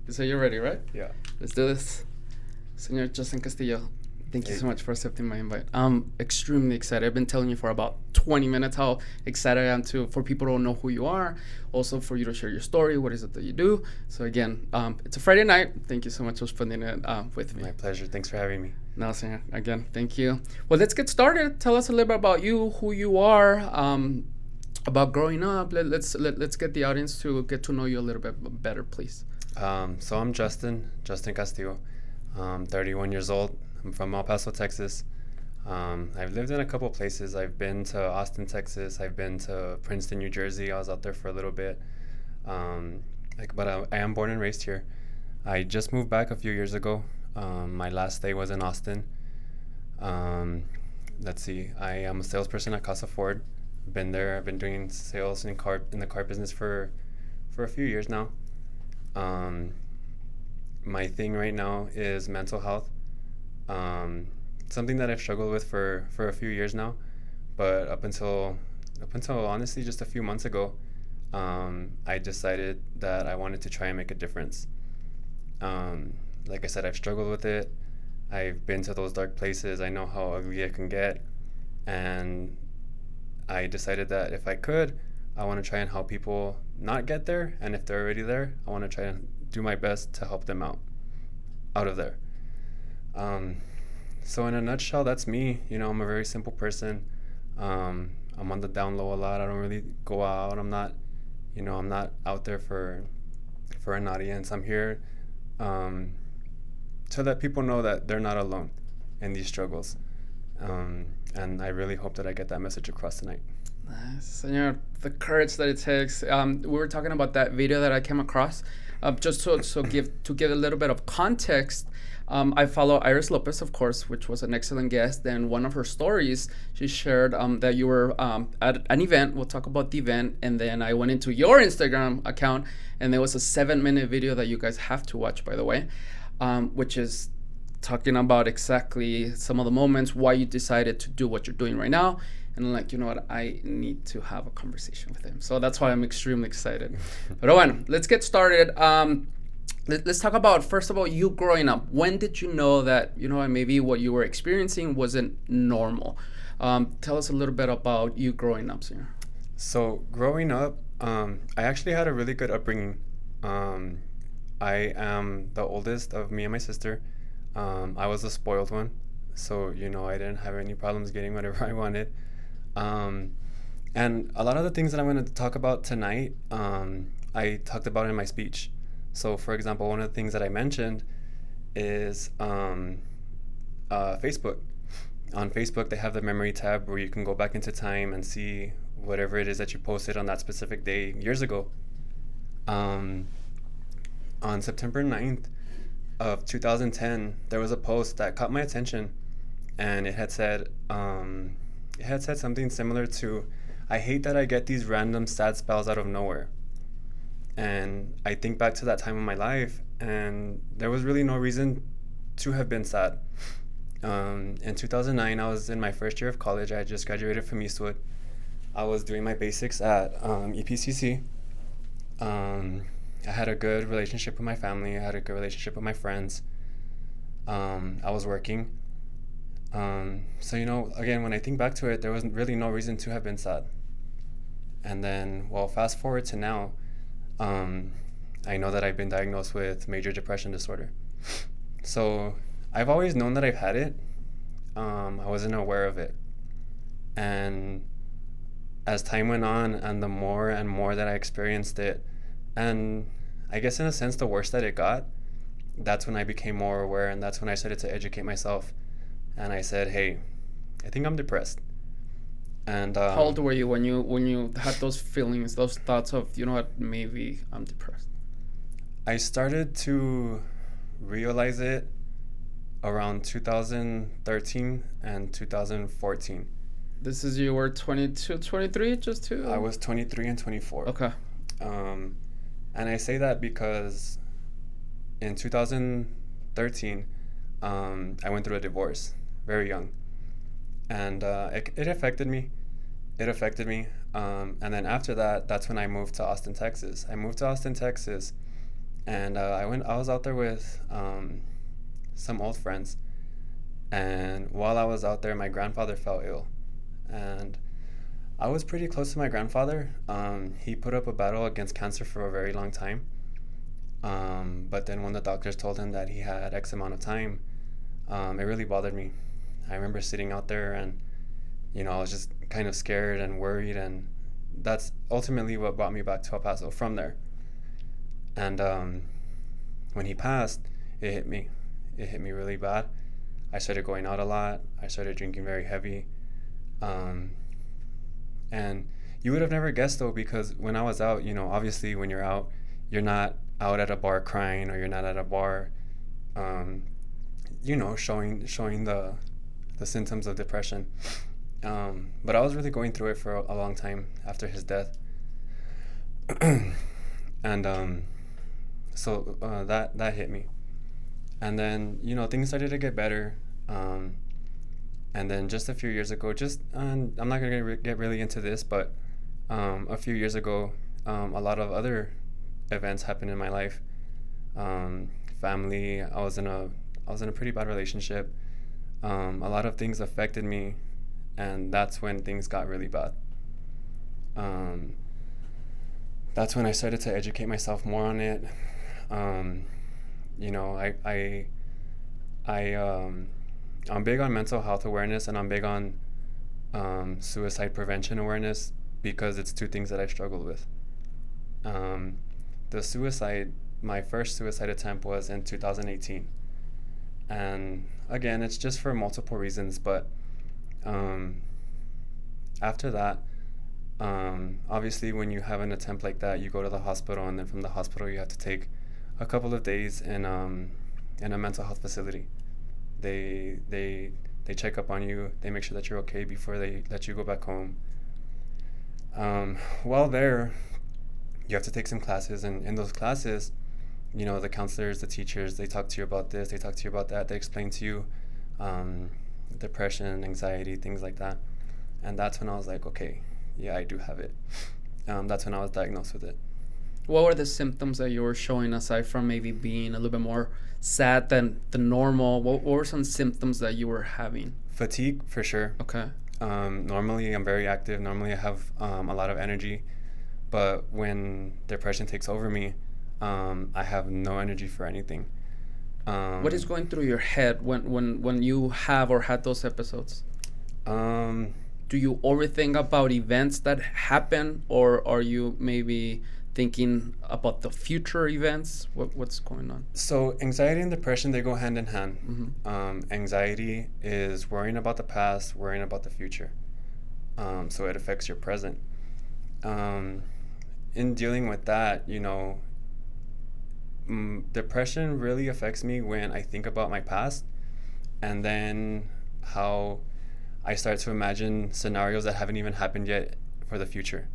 So you're ready, right? Yeah. Let's do this. Señor Justin Castillo, thank you so much for accepting my invite. I'm extremely excited. I've been telling you for about 20 minutes how excited I am for people to know who you are, also for you to share your story, what is it that you do. So again, it's a Friday night. Thank you so much for spending it with me. My pleasure. Thanks for having me. No, señor. Again, thank you. Well, let's get started. Tell us a little bit about you, who you are, about growing up. Let's get the audience to get to know you a little bit better, please. So I'm Justin Castillo. I'm 31 years old. I'm from Paso, Texas. I've lived in a couple places. I've been to Austin, Texas. I've been to Princeton, New Jersey. I was out there for a little bit. But I am born and raised here. I just moved back a few years ago. My last day was in Austin. Let's see. I am a salesperson at Casa Ford. Been there. I've been doing sales in the car business for a few years now. My thing right now is mental health. Something that I've struggled with for a few years now, but up until honestly just a few months ago, I decided that I wanted to try and make a difference. Like I said, I've struggled with it. I've been to those dark places. I know how ugly it can get, and I decided that if I could, I want to try and help people not get there, and if they're already there, I want to try and do my best to help them out of there. So in a nutshell, that's me. I'm a very simple person. I'm on the down low a lot. I don't really go out. I'm not out there for an audience. I'm here to let people know that they're not alone in these struggles. And I really hope that I get that message across tonight. Nice. Señor, the courage that it takes. We were talking about that video that I came across. Just to give a little bit of context, I follow Iris Lopez, of course, which was an excellent guest. And one of her stories, she shared that you were at an event. We'll talk about the event. And then I went into your Instagram account, and there was a 7-minute video that you guys have to watch, by the way, which is talking about exactly some of the moments, why you decided to do what you're doing right now. And I'm like, you know what, I need to have a conversation with him. So that's why I'm extremely excited. But bueno, let's get started. Let's talk about, first of all, you growing up. When did you know that, maybe what you were experiencing wasn't normal? Tell us a little bit about you growing up, sir. So growing up, I actually had a really good upbringing. I am the oldest of me and my sister. I was the spoiled one. So, I didn't have any problems getting whatever I wanted. And a lot of the things that I'm going to talk about tonight, I talked about in my speech. So, for example, one of the things that I mentioned is Facebook. On Facebook, they have the memory tab where you can go back into time and see whatever it is that you posted on that specific day years ago. On September 9th of 2010, there was a post that caught my attention, and it had said something similar to, "I hate that I get these random sad spells out of nowhere." And I think back to that time in my life, and there was really no reason to have been sad. In 2009, I was in my first year of college. I had just graduated from Eastwood. I was doing my basics at EPCC. I had a good relationship with my family. I had a good relationship with my friends. I was working. So, again, when I think back to it, there was really no reason to have been sad. And then, fast forward to now, I know that I've been diagnosed with major depression disorder. So I've always known that I've had it. I wasn't aware of it. And as time went on, and the more and more that I experienced it, and I guess in a sense the worse that it got, that's when I became more aware, and that's when I started to educate myself. And I said, hey, I think I'm depressed. And how old were you when you had those feelings, those thoughts of, maybe I'm depressed? I started to realize it around 2013 and 2014. This is, you were 22, 23, just two? I was 23 and 24. Okay. And I say that because in 2013, I went through a divorce very young. And it affected me. And then after that, that's when I moved to Austin, Texas. I moved to Austin, Texas, And I was out there with some old friends, and while I was out there, my grandfather fell ill, and I was pretty close to my grandfather. He put up a battle against cancer for a very long time. But then when the doctors told him that he had X amount of time, it really bothered me. I remember sitting out there and, I was just kind of scared and worried, and that's ultimately what brought me back to El Paso from there. And when he passed, it hit me. It hit me really bad. I started going out a lot. I started drinking very heavy. And you would have never guessed, though, because when I was out, obviously when you're out, you're not out at a bar crying, or you're not at a bar, showing the symptoms of depression. But I was really going through it for a long time after his death. And so that hit me. And then, things started to get better. And then just a few years ago, I'm not going to get really into this, but a few years ago, a lot of other events happened in my life. Family, I was in a pretty bad relationship. A lot of things affected me, and that's when things got really bad. That's when I started to educate myself more on it. I'm big on mental health awareness, and I'm big on suicide prevention awareness, because it's two things that I struggled with. My first suicide attempt was in 2018. And again, it's just for multiple reasons, but after that, obviously when you have an attempt like that, you go to the hospital, and then from the hospital you have to take a couple of days in a mental health facility. They check up on you, they make sure that you're okay before they let you go back home. While there, you have to take some classes, and in those classes, the counselors, the teachers, they talk to you about this, they talk to you about that, they explain to you depression, anxiety, things like that. And that's when I was like, okay, yeah, I do have it. That's when I was diagnosed with it. What were the symptoms that you were showing, aside from maybe being a little bit more sad than the normal? What were some symptoms that you were having? Fatigue, for sure. Okay. Normally I'm very active. Normally I have a lot of energy. But when depression takes over me, I have no energy for anything. What is going through your head when you have or had those episodes? Do you overthink about events that happen, or are you maybe thinking about the future events? What's going on? So anxiety and depression, they go hand in hand. Mm-hmm. Anxiety is worrying about the past, worrying about the future. So it affects your present. In dealing with that, depression really affects me when I think about my past, and then how I start to imagine scenarios that haven't even happened yet for the future.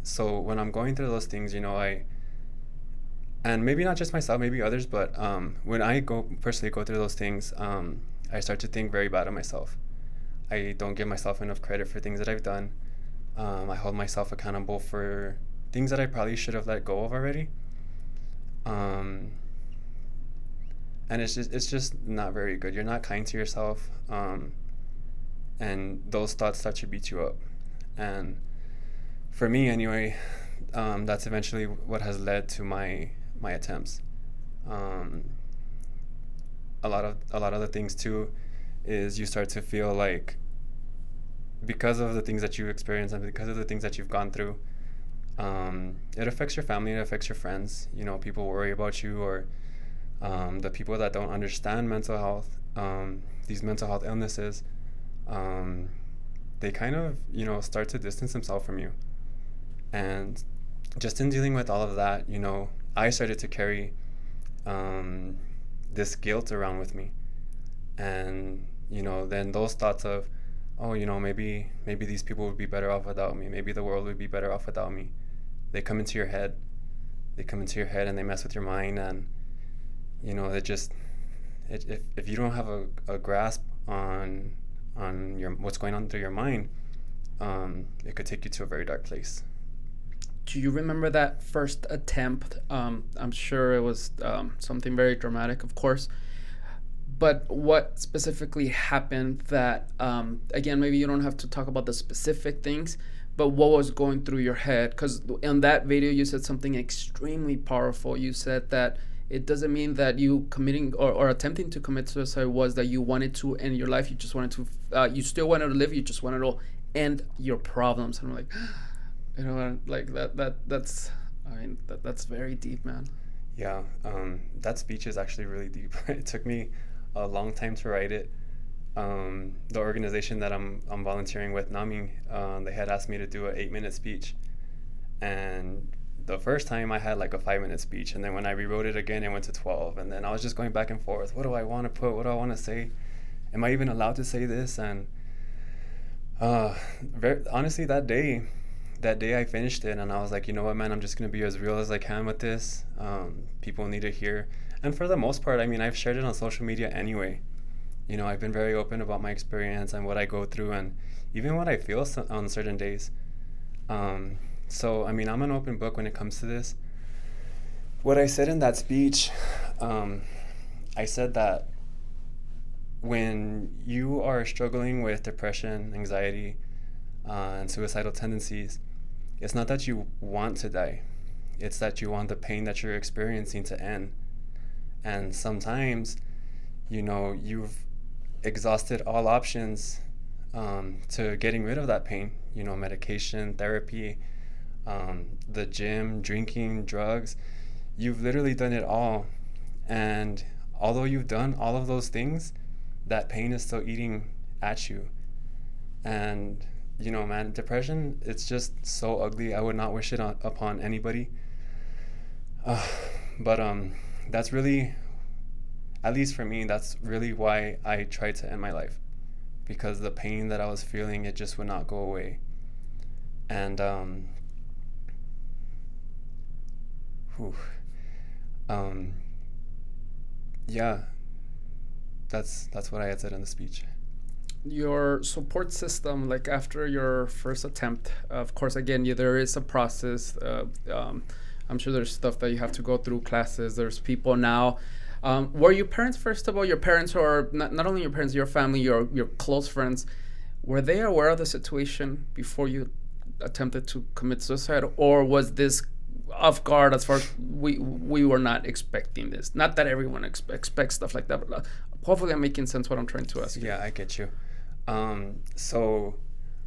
So when I'm going through those things, and maybe not just myself, maybe others, but when I personally go through those things, I start to think very bad of myself. I don't give myself enough credit for things that I've done. I hold myself accountable for things that I probably should have let go of already. And it's just not very good. You're not kind to yourself, and those thoughts start to beat you up. And for me, anyway, that's eventually what has led to my attempts. A lot of the things too is you start to feel like, because of the things that you experience and because of the things that you've gone through, it affects your family, it affects your friends. People worry about you, or the people that don't understand mental health, these mental health illnesses, they kind of, start to distance themselves from you. And just in dealing with all of that, I started to carry this guilt around with me. And, then those thoughts of, oh, maybe these people would be better off without me. Maybe the world would be better off without me. They come into your head. And they mess with your mind. And, if you don't have a grasp on what's going on through your mind, it could take you to a very dark place. Do you remember that first attempt? I'm sure it was something very dramatic, of course. But what specifically happened that, again, maybe you don't have to talk about the specific things, but what was going through your head? Because in that video, you said something extremely powerful. You said that it doesn't mean that you committing or attempting to commit suicide was that you wanted to end your life. You just wanted to, you still wanted to live. You just wanted to end your problems. And I'm like, like that's, I mean, that's very deep, man. Yeah, that speech is actually really deep. It took me a long time to write it. The organization that I'm volunteering with, NAMI, they had asked me to do an 8-minute speech, and the first time I had like a 5-minute speech, and then when I rewrote it again, it went to 12, and then I was just going back and forth. What do I want to put? What do I want to say? Am I even allowed to say this? And honestly, that day I finished it, and I was like, you know what, man, I'm just gonna be as real as I can with this. People need to hear, and for the most part, I mean, I've shared it on social media anyway. I've been very open about my experience and what I go through, and even what I feel on certain days. So I mean, I'm an open book when it comes to this. What I said in that speech, I said that when you are struggling with depression, anxiety, and suicidal tendencies, it's not that you want to die. It's that you want the pain that you're experiencing to end. And sometimes, you've exhausted all options to getting rid of that pain. Medication, therapy, the gym, drinking, drugs. You've literally done it all. And although you've done all of those things, that pain is still eating at you. And man, depression, it's just so ugly. I would not wish it upon anybody. But that's really, at least for me, that's really why I tried to end my life, because the pain that I was feeling, it just would not go away. And whew, yeah, that's what I had said in the speech. Your support system, like after your first attempt, of course, again, there is a process. I'm sure there's stuff that you have to go through, classes, there's people now. Were your parents, first of all, your parents, or not only your parents, your family, your close friends, were they aware of the situation before you attempted to commit suicide, or was this off guard? As far as we were not expecting this, not that everyone expects stuff like that, but hopefully I'm making sense what I'm trying to ask you. Yeah, I get you. So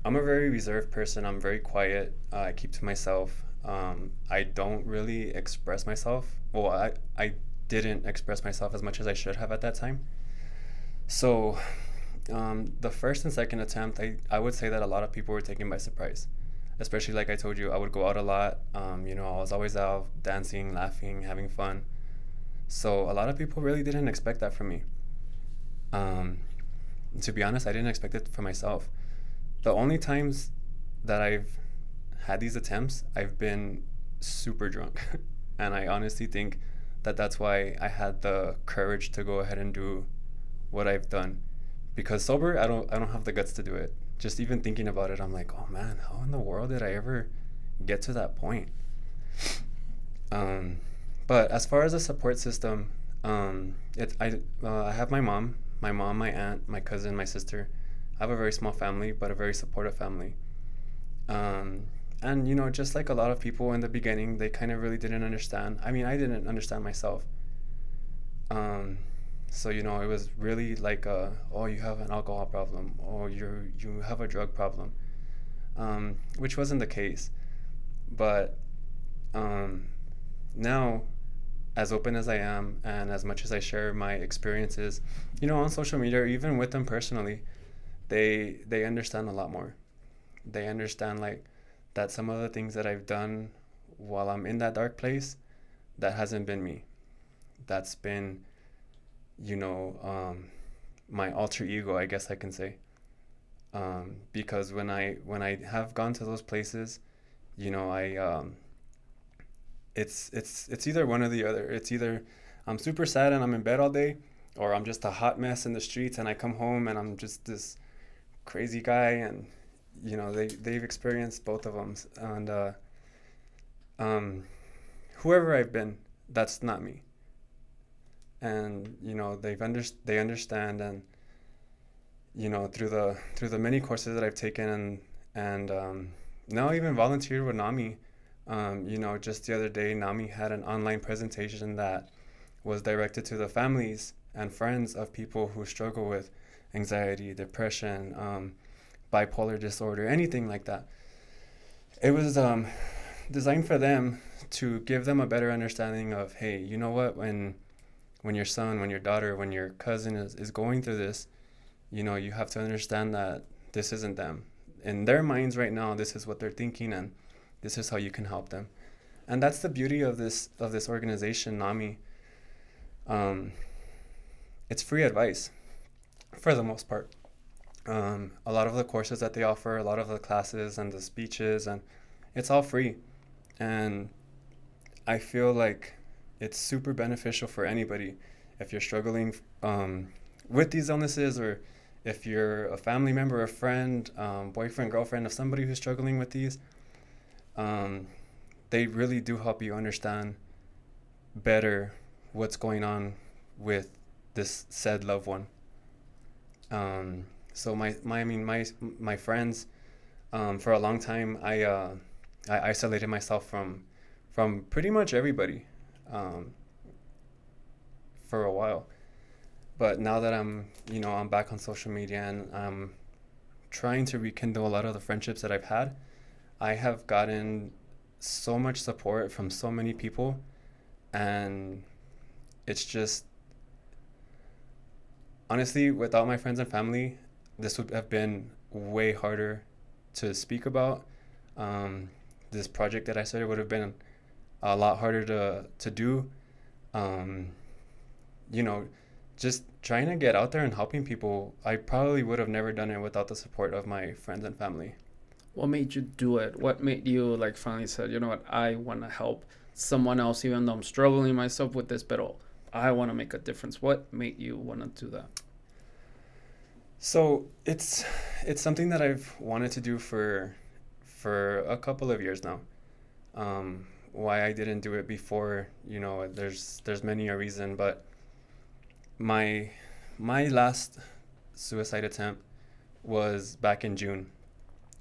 I'm a very reserved person. I'm very quiet. I keep to myself. I don't really express myself. Well, I didn't express myself as much as I should have at that time. So the first and second attempt, I would say that a lot of people were taken by surprise. Especially, like I told you, I would go out a lot. I was always out dancing, laughing, having fun. So a lot of people really didn't expect that from me. To be honest, I didn't expect it for myself. The only times that I've had these attempts, I've been super drunk. And I honestly think that that's why I had the courage to go ahead and do what I've done. Because sober, I don't have the guts to do it. Just even thinking about it, I'm like, oh man, how in the world did I ever get to that point? But as far as a support system, I have my mom, my aunt, my cousin, my sister. I have a very small family, but a very supportive family. And just like a lot of people in the beginning, they kind of really didn't understand. I mean, I didn't understand myself. So it was really like, oh, you have an alcohol problem, or you have a drug problem, which wasn't the case. But now, as open as I am, and as much as I share my experiences, on social media, or even with them personally, they understand a lot more. They understand like that some of the things that I've done while I'm in that dark place, that hasn't been me. That's been, my alter ego, I guess I can say. Because when I have gone to those places, it's either one or the other. It's either I'm super sad and I'm in bed all day, or I'm just a hot mess in the streets and I come home and I'm just this crazy guy. And they've experienced both of them. And whoever I've been, that's not me. And they understand, and through the many courses that I've taken, and now even volunteered with NAMI. Just the other day, NAMI had an online presentation that was directed to the families and friends of people who struggle with anxiety, depression, bipolar disorder, anything like that. It was designed for them to give them a better understanding of, hey, you know what, when your son, when your daughter, when your cousin is going through this, you have to understand that this isn't them. In their minds right now, this is what they're thinking, and this is how you can help them. And that's the beauty of this organization, NAMI. It's free advice for the most part. A lot of the courses that they offer, a lot of the classes and the speeches, and it's all free. And I feel like it's super beneficial for anybody if you're struggling with these illnesses, or if you're a family member, a friend, boyfriend, girlfriend of somebody who's struggling with these. They really do help you understand better what's going on with this said loved one. So my friends, for a long time, I isolated myself from pretty much everybody, for a while. But now that I'm back on social media, and I'm trying to rekindle a lot of the friendships that I've had, I have gotten so much support from so many people, and it's just, honestly, without my friends and family, this would have been way harder to speak about. This project that I started would have been a lot harder to do. Just trying to get out there and helping people, I probably would have never done it without the support of my friends and family. What made you do it? What made you like finally said, you know what, I want to help someone else, even though I'm struggling myself with this, but I want to make a difference? What made you want to do that? So it's something that I've wanted to do for a couple of years now. Why I didn't do it before, there's many a reason, but my last suicide attempt was back in June.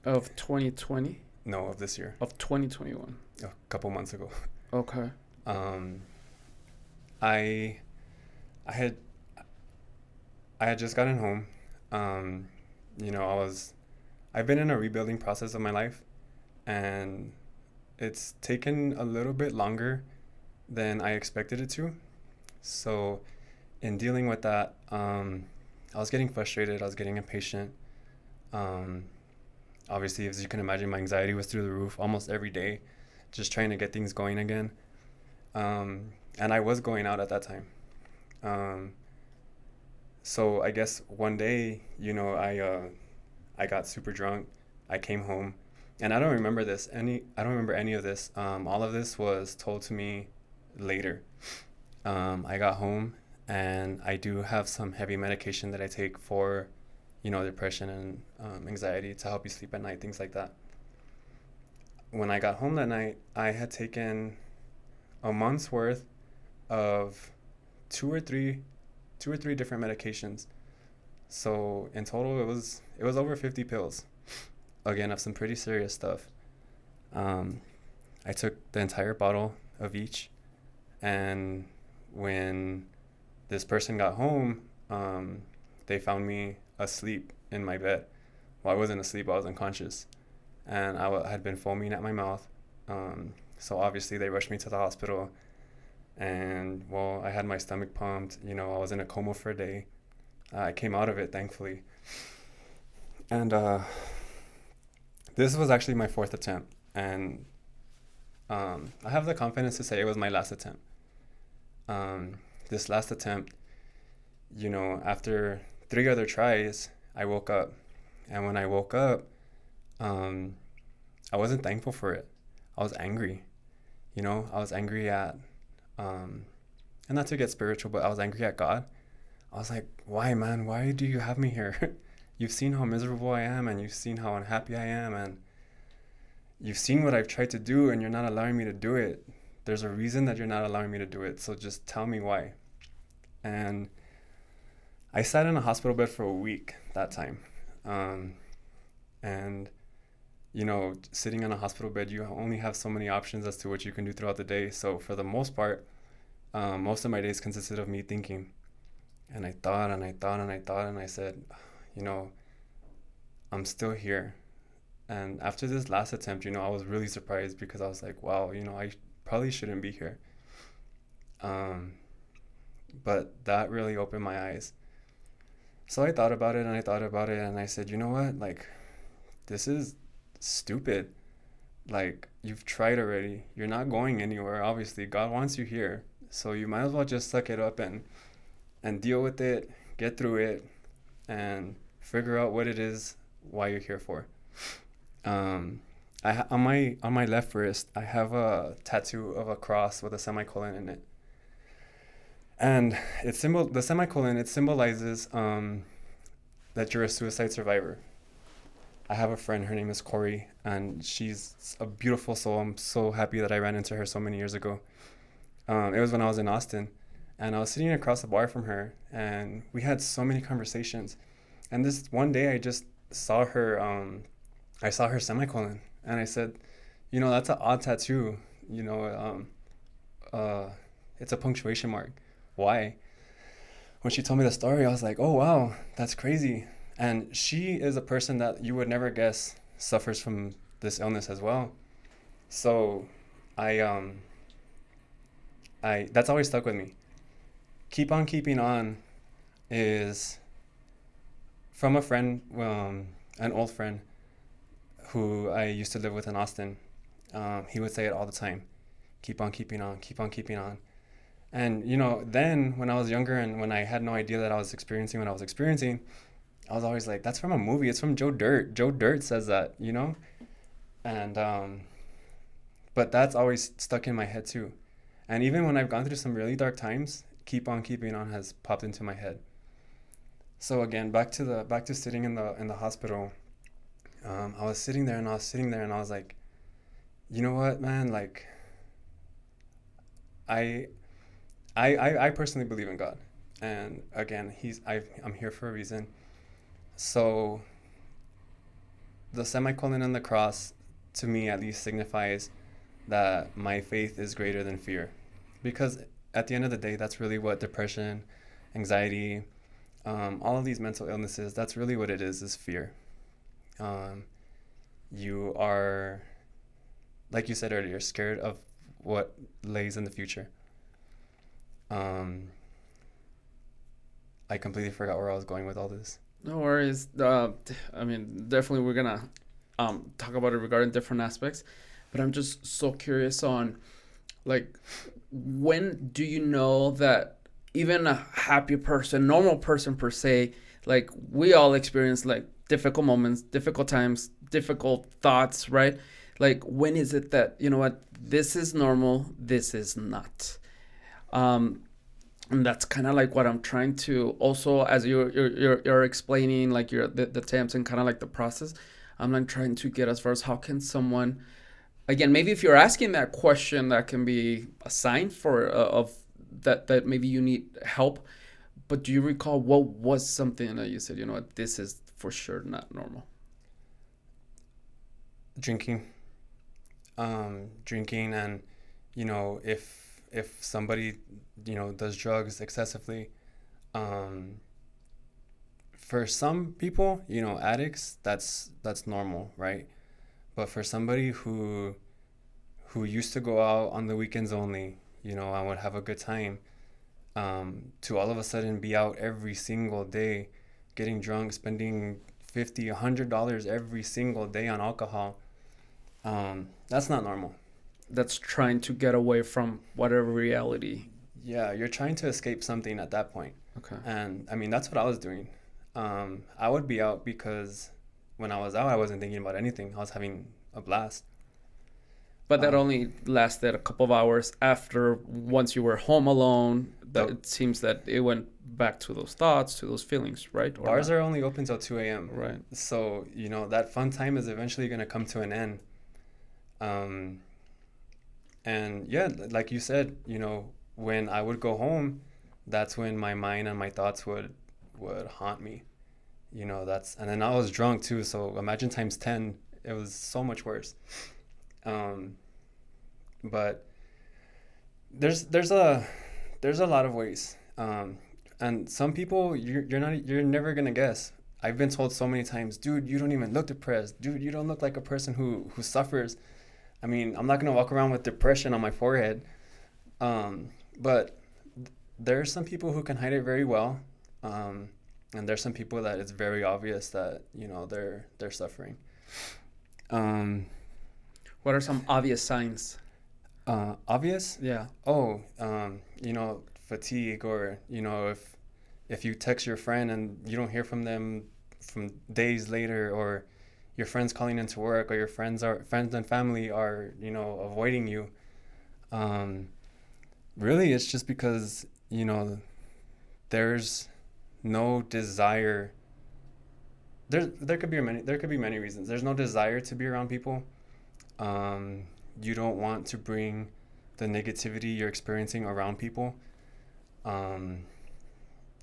Of 2020? No, of this year. Of 2021? A couple months ago. Okay. I had just gotten home. I've been in a rebuilding process of my life, and it's taken a little bit longer than I expected it to. So in dealing with that, I was getting frustrated, I was getting impatient. Obviously, as you can imagine, my anxiety was through the roof almost every day, just trying to get things going again. And I was going out at that time. So I guess one day, I got super drunk. I came home, and I don't remember any of this. All of this was told to me later. I got home, and I do have some heavy medication that I take for, depression and anxiety, to help you sleep at night, things like that. When I got home that night, I had taken a month's worth of two or three different medications. So in total, it was over 50 pills, again, of some pretty serious stuff. I took the entire bottle of each, and when this person got home, they found me asleep in my bed. Well, I wasn't asleep, I was unconscious, and I had been foaming at my mouth. So obviously they rushed me to the hospital, and well, I had my stomach pumped. I was in a coma for a day. I came out of it, thankfully. And this was actually my fourth attempt, and I have the confidence to say it was my last attempt. This last attempt, after 3 other tries, I woke up. And when I woke up, I wasn't thankful for it. I was angry. I was angry at, and not to get spiritual, but I was angry at God. I was like, why, man? Why do you have me here? You've seen how miserable I am, and you've seen how unhappy I am, and you've seen what I've tried to do and you're not allowing me to do it. There's a reason that you're not allowing me to do it. So just tell me why. And I sat in a hospital bed for a week that time. And, you know, sitting in a hospital bed, you only have so many options as to what you can do throughout the day. So for the most part, most of my days consisted of me thinking. And I thought and I thought and I thought and I said, you know, I'm still here. And after this last attempt, you know, I was really surprised because I was like, wow, you know, I probably shouldn't be here. But that really opened my eyes. So I thought about it and I thought about it and I said, you know what? Like, this is stupid. Like, you've tried already. You're not going anywhere. Obviously, God wants you here. So you might as well just suck it up and deal with it, get through it, and figure out what it is, why you're here for. On my left wrist, I have a tattoo of a cross with a semicolon in it. And the semicolon, it symbolizes that you're a suicide survivor. I have a friend, her name is Corey, and she's a beautiful soul. I'm so happy that I ran into her so many years ago. It was when I was in Austin, and I was sitting across the bar from her, and we had so many conversations. And this one day, I just saw her. I saw her semicolon, and I said, you know, that's an odd tattoo. You know, it's a punctuation mark. Why? When she told me the story, I was like, oh, wow, that's crazy. And she is a person that you would never guess suffers from this illness as well. So that's always stuck with me. Keep on keeping on is from a friend, an old friend who I used to live with in Austin. He would say it all the time. Keep on keeping on, keep on keeping on. And, you know, then when I was younger and when I had no idea that I was experiencing what I was experiencing, I was always like, that's from a movie. It's from Joe Dirt. Joe Dirt says that, you know? And, but that's always stuck in my head too. And even when I've gone through some really dark times, keep on keeping on has popped into my head. So again, back to sitting in the hospital. I was sitting there and I was like, you know what, man? Like, I personally believe in God, and again, I'm here for a reason. So the semicolon and the cross, to me at least, signifies that my faith is greater than fear, because at the end of the day, that's really what depression, anxiety, all of these mental illnesses, that's really what it is fear. You are, like you said earlier, scared of what lays in the future. I completely forgot where I was going with all this. No worries. I mean, definitely we're gonna talk about it regarding different aspects, but I'm just so curious on, like, when do you know that even a happy person, normal person per se, like, we all experience like difficult moments, difficult times, difficult thoughts, right? Like, when is it that, you know what, this is normal, this is not? And that's kind of like what I'm trying to also, as you're explaining like the attempts and kind of like the process, I'm like trying to get as far as how can someone, again, maybe if you're asking that question, that can be a sign for of that maybe you need help. But do you recall what was something that you said, you know what, this is for sure not normal? Drinking. Drinking, and, you know, if somebody, you know, does drugs excessively, for some people, you know, addicts, that's normal, right? But for somebody who used to go out on the weekends only, you know, and would have a good time, to all of a sudden be out every single day, getting drunk, spending $50, $100 every single day on alcohol, that's not normal. That's trying to get away from whatever reality. Yeah, you're trying to escape something at that point. Okay. And I mean, that's what I was doing. I would be out because when I was out, I wasn't thinking about anything. I was having a blast. But that only lasted a couple of hours after, once you were home alone, that it seems that it went back to those thoughts, to those feelings, right? Or bars not? are only open till 2 a.m. Right. So, you know, that fun time is eventually going to come to an end. Um, and yeah, like you said, when I would go home, that's when my mind and my thoughts would haunt me. And then I was drunk too, so imagine times 10. It was so much worse. Um, but there's a lot of ways. And some people you're never gonna guess. I've been told so many times, dude, you don't even look depressed. Dude, you don't look like a person who suffers. I mean, I'm not gonna walk around with depression on my forehead. But there are some people who can hide it very well. And there's some people that it's very obvious that they're suffering. Um, What are some obvious signs? Obvious? Yeah. Oh, fatigue, or if you text your friend and you don't hear from them from days later, or your friends calling into work, or your friends and family are avoiding you. Really, it's just because there's no desire. There could be many reasons. There's no desire to be around people. You don't want to bring the negativity you're experiencing around people.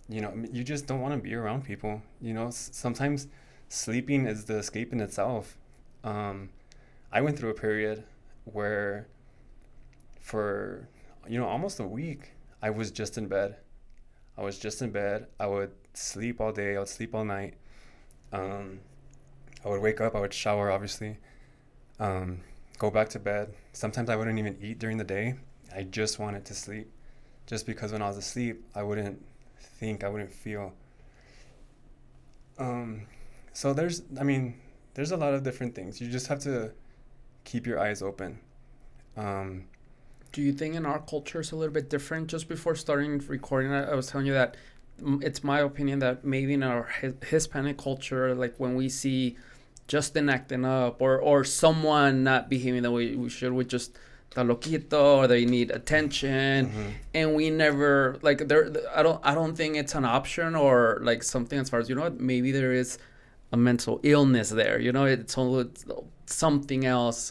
You just don't want to be around people. Sometimes sleeping is the escape in itself. I went through a period where for almost a week I was just in bed. I would sleep all day. I would sleep all night. I would wake up. I would shower, obviously. Go back to bed. Sometimes I wouldn't even eat during the day. I just wanted to sleep. Just because when I was asleep, I wouldn't think, I wouldn't feel. So there's a lot of different things. You just have to keep your eyes open. Do you think in our culture it's a little bit different? Just before starting recording, I was telling you that it's my opinion that maybe in our Hispanic culture, like when we see Justin acting up or someone not behaving the way we should, we just está loquito, or they need attention, and we never like there. I don't think it's an option or like something as far as what, maybe there is a mental illness there. It's only something else.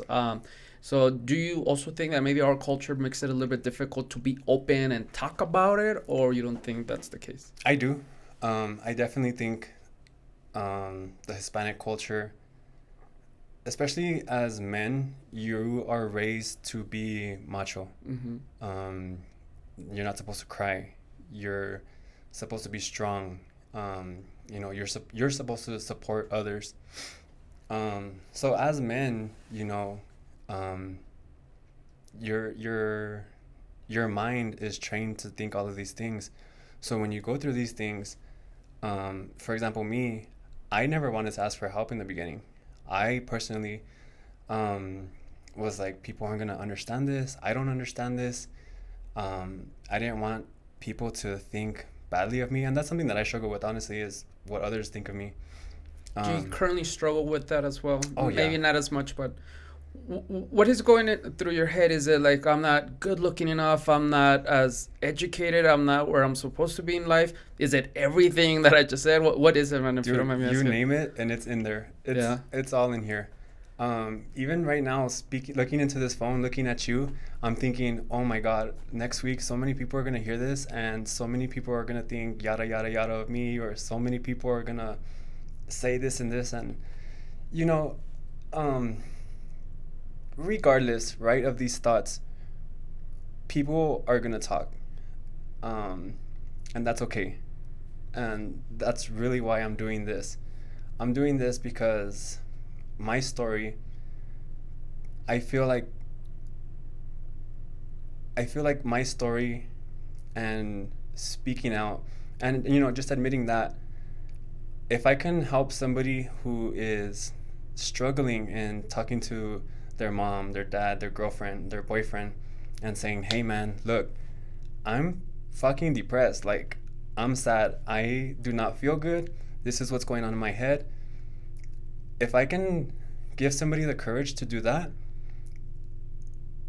So do you also think that maybe our culture makes it a little bit difficult to be open and talk about it, or you don't think that's the case? I do. I definitely think the Hispanic culture, especially as men, you are raised to be macho. You're not supposed to cry. You're supposed to be strong. You're supposed to support others. So as men, your mind is trained to think all of these things. So when you go through these things, for example, me, I never wanted to ask for help in the beginning. I personally was like, people aren't gonna understand this. I don't understand this. I didn't want people to think badly of me, and that's something that I struggle with, honestly, is what others think of me. Do you currently struggle with that as well? Oh, Maybe yeah. not as much, but what is going through your head? Is it like, I'm not good looking enough, I'm not as educated, I'm not where I'm supposed to be in life? Is it everything that I just said? What is it, man? If you don't mind me you asking? name it, and it's in there. It's all in here. Even right now, looking into this phone, looking at you, I'm thinking, oh my God, next week so many people are gonna hear this, and so many people are gonna think yada yada yada of me, or so many people are gonna say this and this, and regardless, right, of these thoughts, people are gonna talk, and that's okay, and that's really why I'm doing this. I'm doing this because my story, I feel like my story and speaking out, and just admitting that if I can help somebody who is struggling and talking to their mom, their dad, their girlfriend, their boyfriend, and saying, hey man, look, I'm fucking depressed, like, I'm sad, I do not feel good, this is what's going on in my head. If I can give somebody the courage to do that,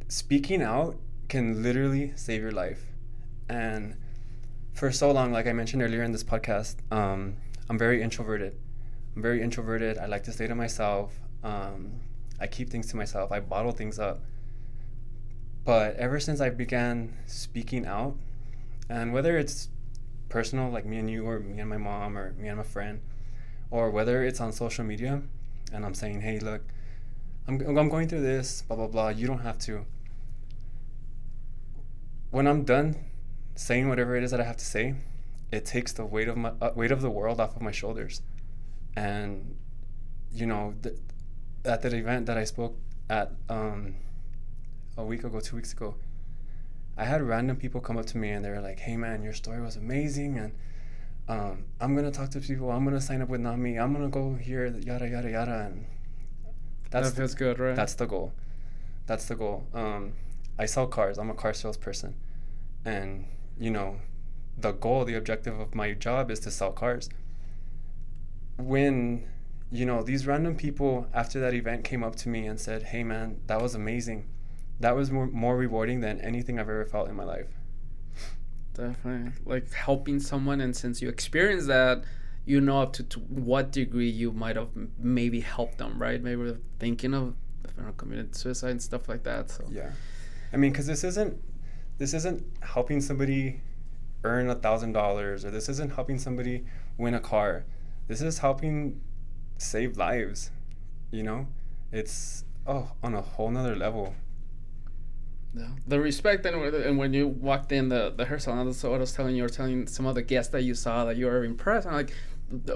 speaking out can literally save your life. And for so long, like I mentioned earlier in this podcast, I'm very introverted. I like to stay to myself. I keep things to myself. I bottle things up. But ever since I began speaking out, and whether it's personal, like me and you, or me and my mom, or me and my friend, or whether it's on social media, and I'm saying, hey, look, I'm going through this, blah, blah, blah. You don't have to. When I'm done saying whatever it is that I have to say, it takes the weight of the world off of my shoulders. And at that event that I spoke at a week ago, 2 weeks ago, I had random people come up to me and they were like, hey man, your story was amazing, and I'm gonna talk to people, I'm gonna sign up with NAMI, I'm gonna go here, yada yada yada. And that feels good, right? That's the goal. I sell cars. I'm a car salesperson, and the objective of my job is to sell cars. When these random people after that event came up to me and said, hey man, that was amazing, that was more rewarding than anything I've ever felt in my life. Definitely, like helping someone, and since you experienced that, up to what degree you might have maybe helped them, right? Maybe they're thinking of committing suicide and stuff like that. So yeah, I mean, because this isn't helping somebody earn $1,000, or this isn't helping somebody win a car. This is helping save lives. It's on a whole nother level. Yeah. The respect, and when you walked in the hair salon, that's what I was telling you. You were telling some of the guests that you saw that you were impressed. I'm like,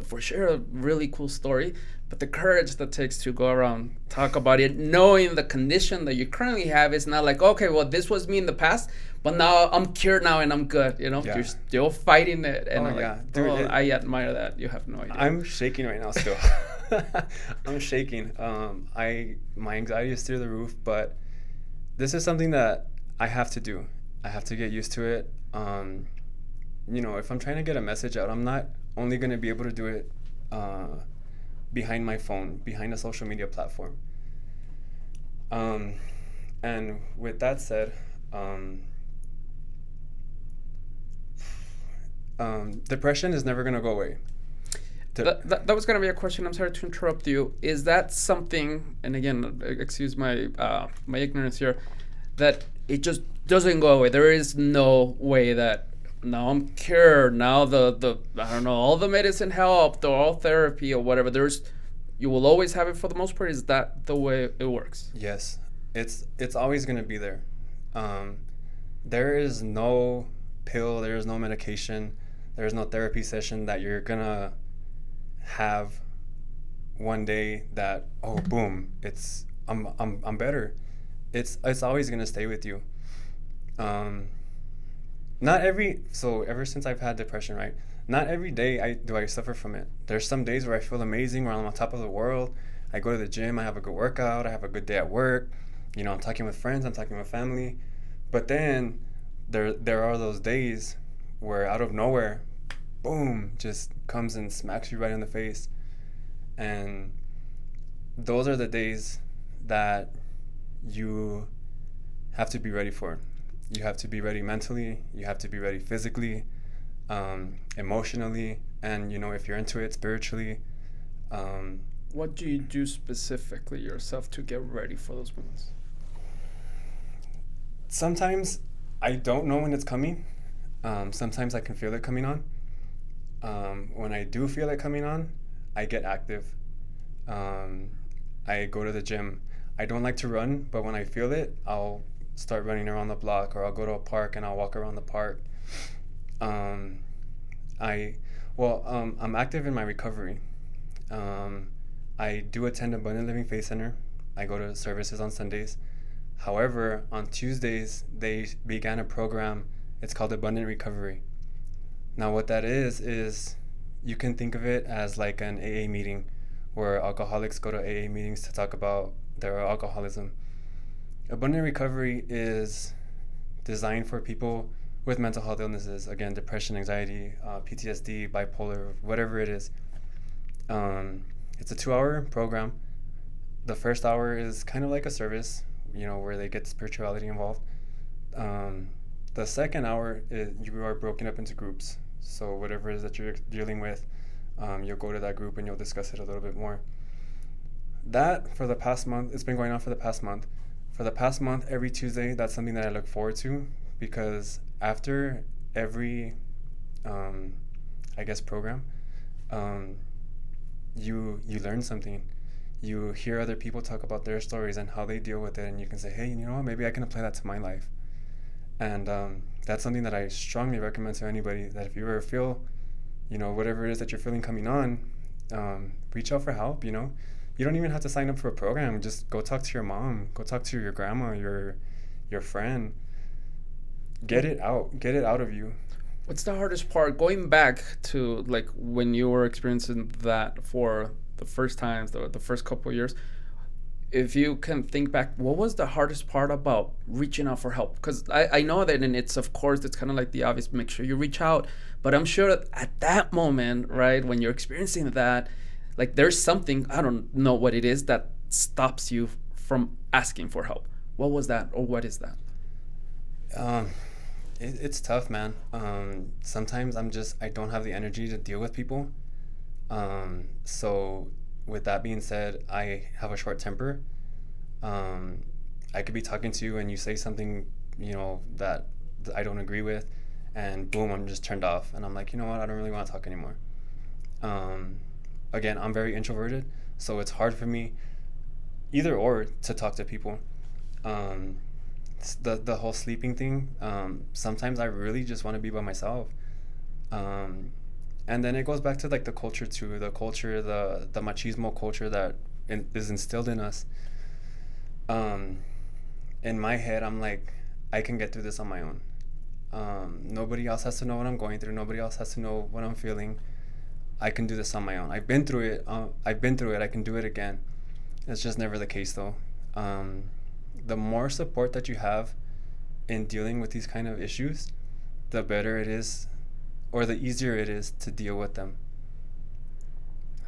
for sure, a really cool story. But the courage that takes to go around, talk about it, knowing the condition that you currently have, is not like, okay, well, this was me in the past, but now I'm cured now and I'm good. Yeah. You're still fighting it. And Dude, I admire that. You have no idea. I'm shaking right now still. I'm shaking. My anxiety is through the roof, but this is something that I have to do. I have to get used to it. If I'm trying to get a message out, I'm not only going to be able to do it behind my phone, behind a social media platform. And with that said, depression is never going to go away. That was going to be a question. I'm sorry to interrupt you. Is that something, and again, excuse my my ignorance here, that it just doesn't go away? There is no way that now I'm cured, now the I don't know, all the medicine helped, or all therapy or whatever, you will always have it for the most part? Is that the way it works? Yes. It's always going to be there. There is no pill, there is no medication, there is no therapy session that you're going to have one day that, oh boom, I'm better. It's always going to stay with you. Ever since I've had depression, right? Not every day do I suffer from it. There's some days where I feel amazing, where I'm on top of the world. I go to the gym, I have a good workout, I have a good day at work. I'm talking with friends, I'm talking with family. But then there are those days where out of nowhere, boom, just comes and smacks you right in the face. And those are the days that you have to be ready for. You have to be ready mentally, you have to be ready physically, emotionally, and if you're into it, spiritually. What do you do specifically yourself to get ready for those moments? Sometimes I don't know when it's coming. Sometimes I can feel it coming on. When I do feel it coming on, I get active. I go to the gym. I don't like to run, but when I feel it, I'll start running around the block, or I'll go to a park and I'll walk around the park. I'm active in my recovery. I do attend Abundant Living Faith Center. I go to services on Sundays. However, on Tuesdays, they began a program. It's called Abundant Recovery. Now, what that is you can think of it as like an AA meeting, where alcoholics go to AA meetings to talk about their alcoholism. Abundant Recovery is designed for people with mental health illnesses, again, depression, anxiety, PTSD, bipolar, whatever it is. It's a 2-hour program. The first hour is kind of like a service, where they get spirituality involved. The second hour, you are broken up into groups. So whatever it is that you're dealing with, you'll go to that group and you'll discuss it a little bit more. That for the past month, it's been going on for the past month. For the past month, every Tuesday, that's something that I look forward to, because after every, um, I guess, program, um, you learn something. You hear other people talk about their stories and how they deal with it, and you can say, hey, you know what, maybe I can apply that to my life. And that's something that I strongly recommend to anybody, that if you ever feel, whatever it is that you're feeling coming on, reach out for help. You don't even have to sign up for a program. Just go talk to your mom, go talk to your grandma, your friend. Get it out of you. What's the hardest part? Going back to like when you were experiencing that for the first times, the first couple of years, if you can think back, what was the hardest part about reaching out for help? Because I know that, and it's, of course, it's kind of like the obvious, make sure you reach out. But I'm sure that at that moment, right, when you're experiencing that, like there's something, I don't know what it is, that stops you from asking for help. What was that, or what is that? Um, it's tough, man. Sometimes I don't have the energy to deal with people. So with that being said, I have a short temper. Um, I could be talking to you and you say something, that I don't agree with, and boom, I'm just turned off. And I'm like, you know what? I don't really want to talk anymore. Um, Again, I'm very introverted, so it's hard for me either or to talk to people. Um, the whole sleeping thing. Sometimes I really just want to be by myself. Um, and then it goes back to like the culture too, the machismo culture that is instilled in us. Um, in my head, I'm like, I can get through this on my own. Nobody else has to know what I'm going through. Nobody else has to know what I'm feeling. I can do this on my own. I've been through it. I've been through it. I can do it again. It's just never the case, though. Um, the more support that you have in dealing with these kind of issues, the better it is, or the easier it is to deal with them.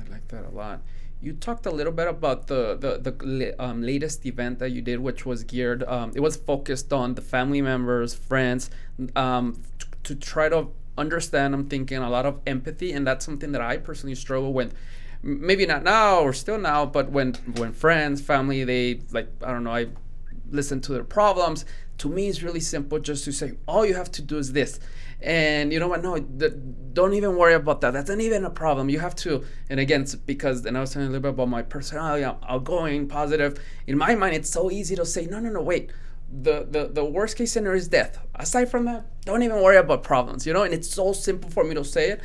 I like that a lot. You talked a little bit about the latest event that you did, which was geared. It was focused on the family members, friends, to try to understand. I'm thinking a lot of empathy, and that's something that I personally struggle with. Maybe not now or still now, but when friends, family, they like, I don't know, I listen to their problems. To me, it's really simple just to say, all you have to do is this. And you know what? No, don't even worry about that. That's not even a problem. You have to, and again, it's because, and I was telling a little bit about my personality, I'm outgoing, positive. In my mind, it's so easy to say, no, wait. The worst case scenario is death. Aside from that, don't even worry about problems, and it's so simple for me to say it.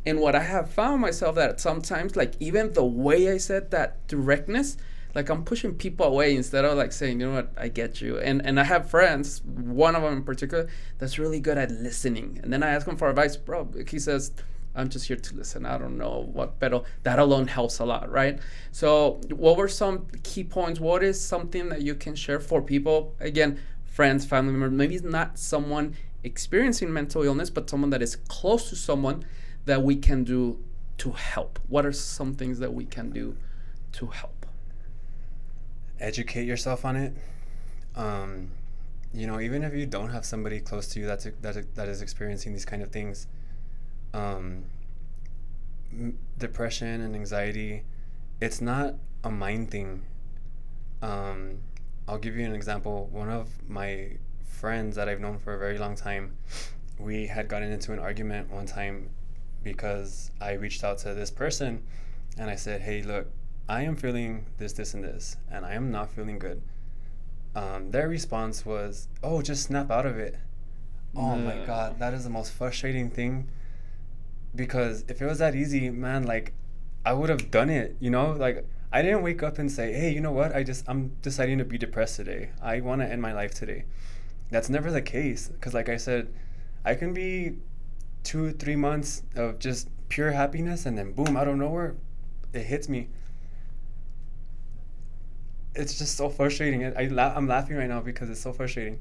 And what I have found myself that sometimes, like even the way I said that directness, like I'm pushing people away instead of like saying, you know what, I get you. And I have friends, one of them in particular, that's really good at listening. And then I ask him for advice, bro. He says, I'm just here to listen. I don't know what, but that alone helps a lot, right? So what were some key points? What is something that you can share for people? Again, friends, family members, maybe it's not someone experiencing mental illness, but someone that is close to someone that we can do to help. What are some things that we can do to help? Educate yourself on it. Even if you don't have somebody close to you that is experiencing these kind of things, um, depression and anxiety, it's not a mind thing. I'll give you an example. One of my friends that I've known for a very long time, we had gotten into an argument one time because I reached out to this person and I said, hey, look, I am feeling this, and this, and I am not feeling good. Their response was, oh, just snap out of it. Oh my God, that is the most frustrating thing, because if it was that easy, man, like I would have done it, like I didn't wake up and say, hey, you know what, I'm deciding to be depressed today. I want to end my life today. That's never the case, because like I said, I can be 2-3 months of just pure happiness, and then boom, out of nowhere, it hits me. It's just so frustrating. I'm laughing right now because it's so frustrating.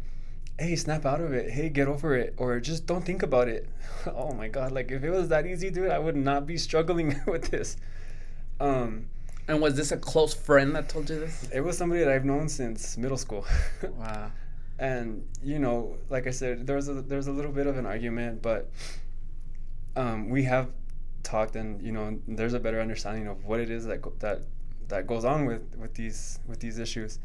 Hey, snap out of it. Hey, get over it. Or just don't think about it. Oh my God. Like, if it was that easy, dude, I would not be struggling with this. Um, And was this a close friend that told you this? it was somebody that I've known since middle school. Wow. And, like I said, there's a little bit of an argument, but we have talked, and, there's a better understanding of what it is that that goes on with these issues.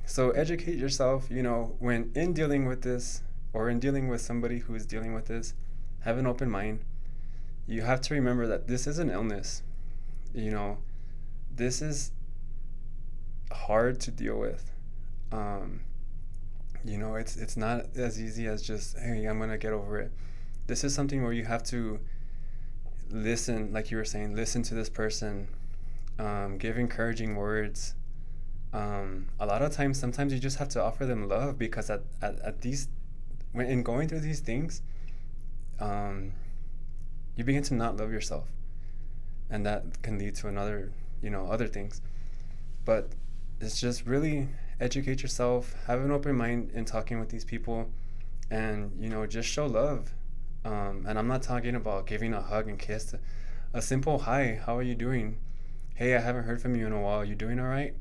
So educate yourself, when in dealing with this, or in dealing with somebody who is dealing with this. Have an open mind. You have to remember that this is an illness. This is hard to deal with. It's not as easy as just, hey, I'm gonna get over it. This is something where you have to listen, like you were saying, listen to this person, give encouraging words. A lot of times, sometimes you just have to offer them love, because at these, when in going through these things, you begin to not love yourself, and that can lead to other things. But it's just really educate yourself, have an open mind in talking with these people, and just show love. And I'm not talking about giving a hug and kiss. A simple hi, how are you doing? Hey, I haven't heard from you in a while. You doing all right?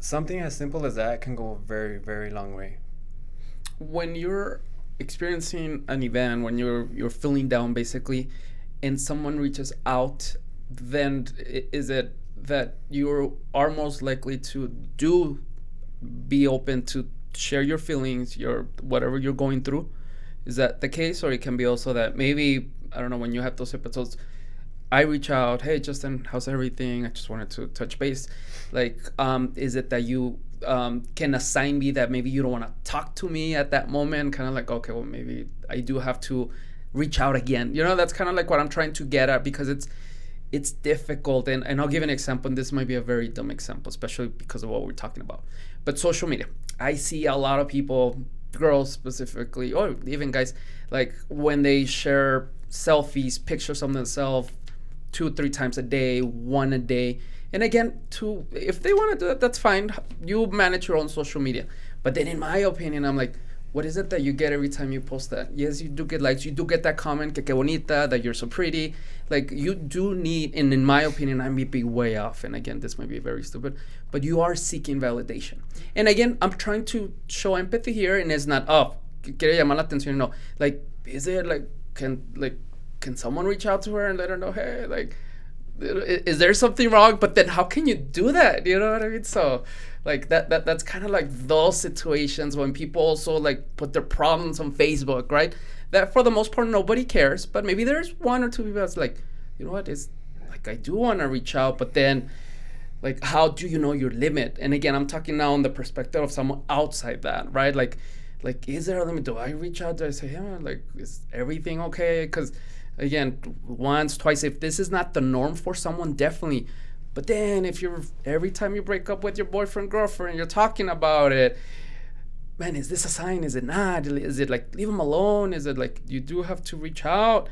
Something as simple as that can go a very, very long way. When you're experiencing an event, when you're feeling down basically, and someone reaches out, then is it that you are most likely to be open to share your feelings, your whatever you're going through? Is that the case? Or it can be also that maybe, I don't know, when you have those episodes, I reach out, hey Justin, how's everything? I just wanted to touch base. Like, is it that you can assign me that maybe you don't want to talk to me at that moment? Kind of like, okay, well, maybe I do have to reach out again. That's kind of like what I'm trying to get at, because it's difficult. And I'll give an example, and this might be a very dumb example, especially because of what we're talking about. But social media, I see a lot of people, girls specifically, or even guys, like when they share selfies, pictures of themselves 2-3 times a day, one a day. And again, if they want to do that, that's fine. You manage your own social media. But then in my opinion, I'm like, what is it that you get every time you post that? Yes, you do get likes. You do get that comment, que bonita, that you're so pretty. Like, you do need, and in my opinion, I may be way off. And again, this might be very stupid, but you are seeking validation. And again, I'm trying to show empathy here, and it's not, quiere llamar la atención. No, like, is it like, can someone reach out to her and let her know, hey, like, is there something wrong? But then how can you do that? You know what I mean? So like that's kind of like those situations when people also like put their problems on Facebook, right? That for the most part nobody cares, but maybe there's one or two people that's like, you know what, is like, I do want to reach out, but then like, how do you know your limit? And again, I'm talking now on the perspective of someone outside that, right? Like is there a limit? Do I reach out? Do I say, yeah, like, is everything okay? Because again, once, twice, if this is not the norm for someone, definitely. But then if you're, every time you break up with your boyfriend, girlfriend, you're talking about it, man, is this a sign? Is it not? Is it like, leave them alone? Is it like, you do have to reach out?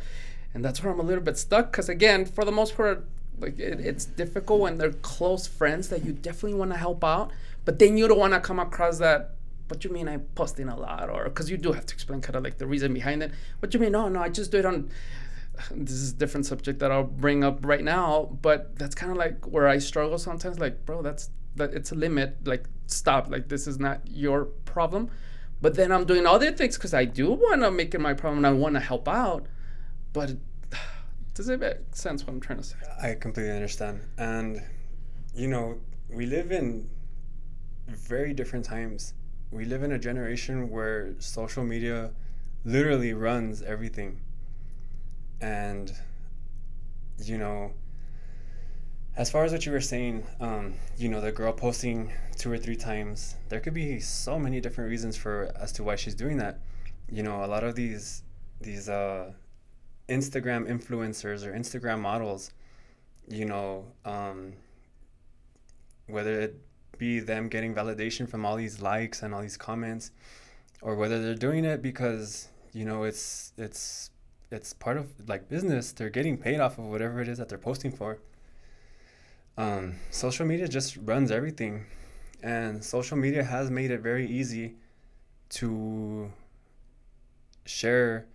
And that's where I'm a little bit stuck, because again, for the most part, like, it's difficult when they're close friends that you definitely want to help out, but then you don't want to come across that, what you mean I'm posting a lot? Or, because you do have to explain kind of like the reason behind it. What you mean? No, I just do it on, this is a different subject that I'll bring up right now, but that's kind of like where I struggle sometimes. Like, bro, that it's a limit. Like, stop. Like, this is not your problem. But then I'm doing other things because I do want to make it my problem and I want to help out. But does it make sense what I'm trying to say? I completely understand. And, we live in very different times. We live in a generation where social media literally runs everything. And, as far as what you were saying, the girl posting 2 or 3 times, there could be so many different reasons as to why she's doing that. A lot of these Instagram influencers or Instagram models, whether it be them getting validation from all these likes and all these comments, or whether they're doing it because, it's part of like business. They're getting paid off of whatever it is that they're posting for. Social media just runs everything, and social media has made it very easy to share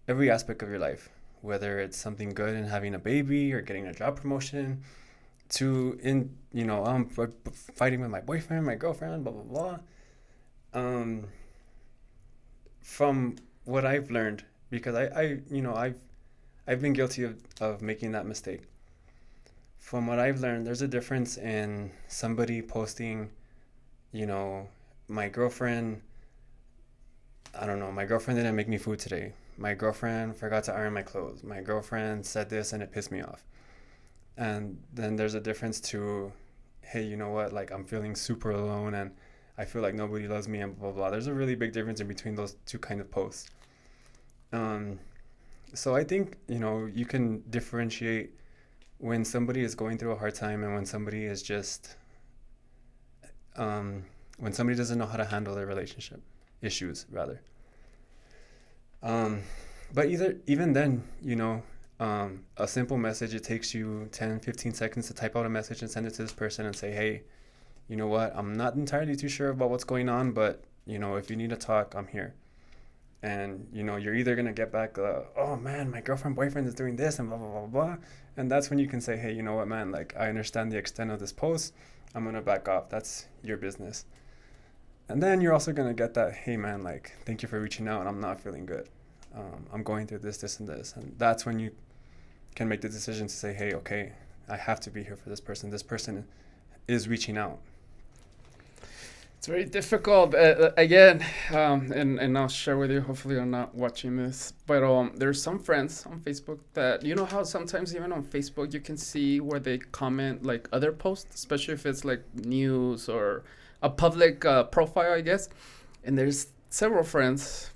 every aspect of your life, whether it's something good and having a baby or getting a job promotion, to fighting with my boyfriend, my girlfriend, blah blah blah. From what I've learned, because I've been guilty of making that mistake. from what I've learned, there's a difference in somebody posting, you know, my girlfriend, I don't know, my girlfriend didn't make me food today. My girlfriend forgot to iron my clothes. My girlfriend said this and it pissed me off. And then there's a difference to, hey, you know what, like I'm feeling super alone and I feel like nobody loves me and blah, blah, blah. There's a really big difference in between those two kind of posts. So I think, you know, you can differentiate when somebody is going through a hard time and when somebody is just, when somebody doesn't know how to handle their relationship issues, rather. But even then, you know, a simple message, it takes you 10, 15 seconds to type out a message and send it to this person and say, hey, you know what, I'm not entirely too sure about what's going on, but, you know, if you need to talk, I'm here. And, you know, you're either going to get back, oh, man, my boyfriend is doing this and blah, blah, blah, blah. And that's when you can say, hey, you know what, man, like, I understand the extent of this post. I'm going to back off. That's your business. And then you're also going to get that, hey, man, like, thank you for reaching out. I'm not feeling good. I'm going through this, this, and this. And that's when you can make the decision to say, hey, okay, I have to be here for this person. This person is reaching out. It's very difficult. Again, and I'll share with you, hopefully you're not watching this, but there's some friends on Facebook that, you know how sometimes even on Facebook you can see where they comment like other posts, especially if it's like news or a public profile, I guess. And there's several friends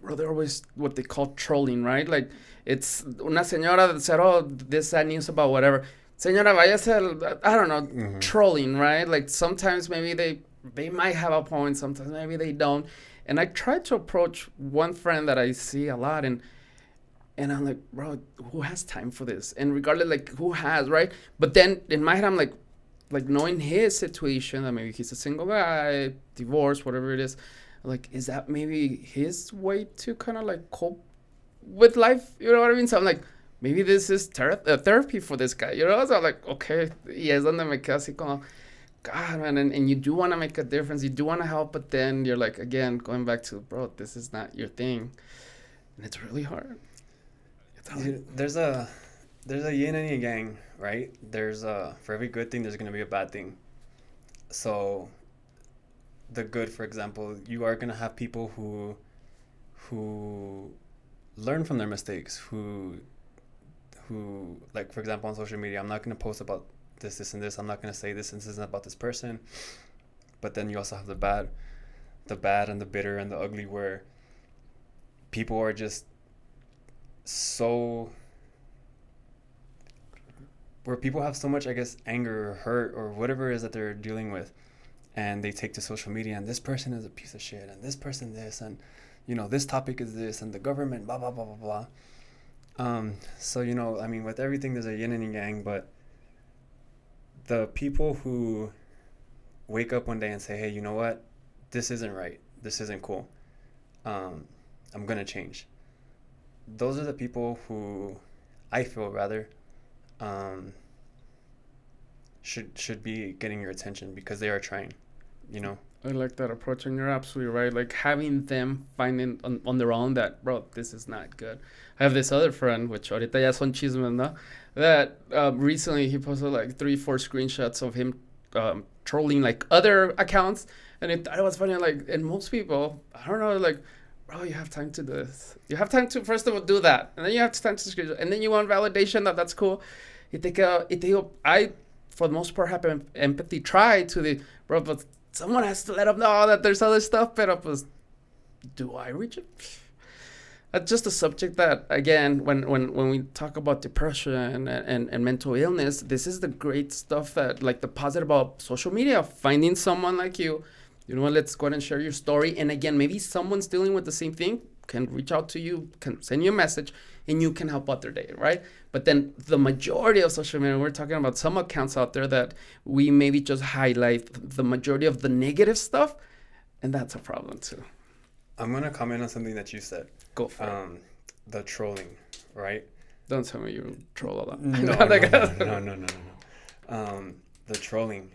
where they're always what they call trolling, right? Like it's una señora that said, oh, this sad news about whatever. Señora, váyase, I don't know, trolling, right? Like sometimes maybe they might have a point, sometimes maybe they don't. And I try to approach one friend that I see a lot, and I'm like, bro, who has time for this? And regardless, like, who has, right? But then in my head, I'm like knowing his situation, that maybe he's a single guy, divorced, whatever it is, like, is that maybe his way to kind of like cope with life? You know what I mean? So I'm like, maybe this is therapy for this guy, you know? So I'm like, okay, y es donde me quedo así como, God, man, and you do want to make a difference, you do want to help, but then you're like, again, going back to, bro, this is not your thing, and it's really hard. There's a yin and a yang, right? There's for every good thing, there's gonna be a bad thing. So, the good, for example, you are gonna have people who learn from their mistakes, who like, for example, on social media, I'm not gonna post about this, and this. I'm not going to say this and this about this person. But then you also have the bad and the bitter and the ugly, where people are just where people have so much, I guess, anger or hurt or whatever it is that they're dealing with. And they take to social media, and this person is a piece of shit, and this person this, and, you know, this topic is this, and the government, blah, blah, blah, blah, blah. So, you know, I mean, with everything, there's a yin and a yang, but the people who wake up one day and say, hey, you know what, this isn't right, this isn't cool, I'm gonna change, those are the people who I feel rather should be getting your attention, because they are trying, you know. I like that approach, and you're absolutely right. Like having them finding on their own that, bro, this is not good. I have this other friend, which ahorita ya son chismes, no? That recently he posted like 3-4 screenshots of him trolling like other accounts, and it was funny. Like, and most people, I don't know, like, bro, you have time to do this. You have time to first of all do that, and then you have time to screenshot, and then you want validation that that's cool. I, for the most part, have empathy. Try to the, bro, but someone has to let them know that there's other stuff. But do I reach it? That's just a subject that, again, when we talk about depression and mental illness, this is the great stuff that, like, the positive about social media, finding someone like you know what, let's go ahead and share your story. And again, maybe someone's dealing with the same thing, can reach out to you, can send you a message, and you can help out their day, right? But then the majority of social media, we're talking about some accounts out there that we maybe just highlight the majority of the negative stuff, and that's a problem too. I'm going to comment on something that you said. Go for it. The trolling, right? Don't tell me you troll a lot. No. The trolling.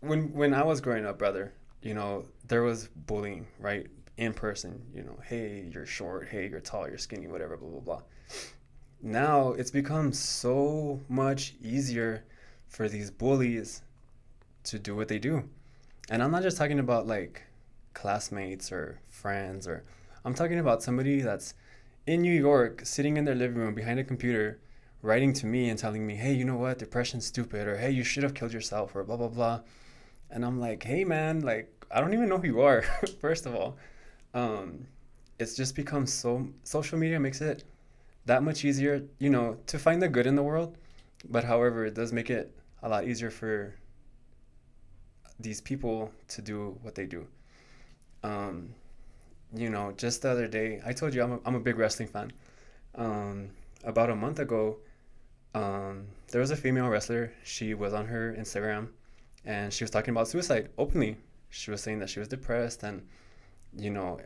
When I was growing up, brother, you know, there was bullying, right? In person, you know, hey, you're short, hey, you're tall, you're skinny, whatever, blah, blah, blah. now it's become so much easier for these bullies to do what they do. And I'm not just talking about like classmates or friends, or I'm talking about somebody that's in New York sitting in their living room behind a computer writing to me and telling me, hey, you know what, depression's stupid, or hey, you should have killed yourself, or blah blah blah. And I'm like, hey man, like I don't even know who you are. First of all, it's just become so, social media makes it that much easier, to find the good in the world. But however, it does make it a lot easier for these people to do what they do. um just the other day, I told you I'm a big wrestling fan. About a month ago, there was a female wrestler. She was on her Instagram and she was talking about suicide openly. She was saying that she was depressed, and you know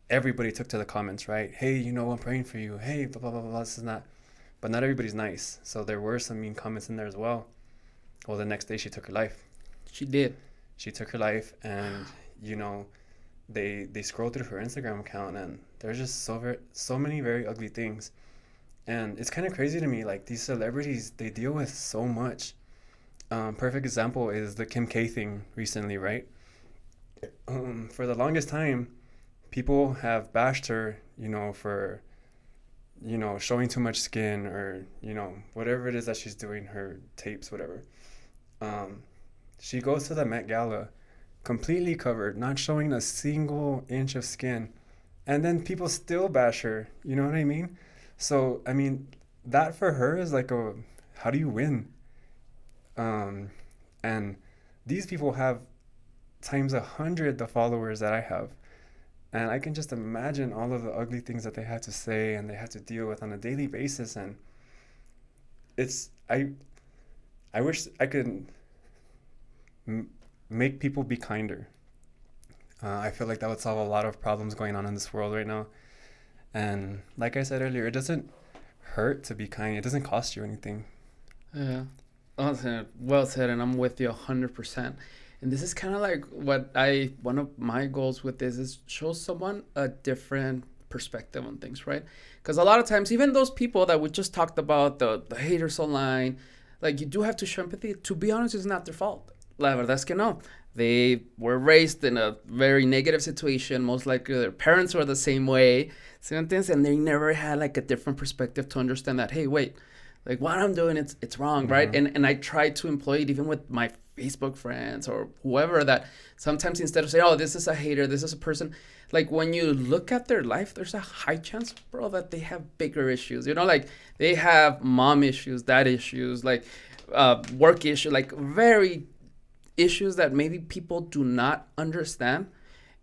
everybody took to the comments, right? Hey, I'm praying for you. Hey, blah blah blah blah, this is not. But not everybody's nice, so there were some mean comments in there as well. Well, the next day she took her life. She did. She took her life, and they scrolled through her Instagram account, and there's just so many very ugly things. And it's kind of crazy to me, like these celebrities, they deal with so much. Perfect example is the Kim K thing recently, right? For the longest time, people have bashed her, for showing too much skin, or whatever it is that she's doing, her tapes, whatever. She goes to the Met Gala completely covered, not showing a single inch of skin, and then people still bash her. You know what I mean? So I mean, that for her is like how do you win? And these people have times 100 the followers that I have, and I can just imagine all of the ugly things that they had to say and they had to deal with on a daily basis. And it's I wish I could make people be kinder. I feel like that would solve a lot of problems going on in this world right now. And like I said earlier, it doesn't hurt to be kind. It doesn't cost you anything. Yeah. Well said, and I'm with you 100%. And this is kind of like one of my goals with this is show someone a different perspective on things, right? Because a lot of times, even those people that we just talked about, the haters online, like you do have to show empathy. To be honest, it's not their fault. La verdad es que no. They were raised in a very negative situation. Most likely their parents were the same way. And they never had like a different perspective to understand that, hey, wait, like what I'm doing, it's wrong, mm-hmm. right? And I try to employ it even with my Facebook friends or whoever, that sometimes instead of saying, oh, this is a hater, this is a person, like when you look at their life, there's a high chance, bro, that they have bigger issues. Like they have mom issues, dad issues, like work issues, like very issues that maybe people do not understand.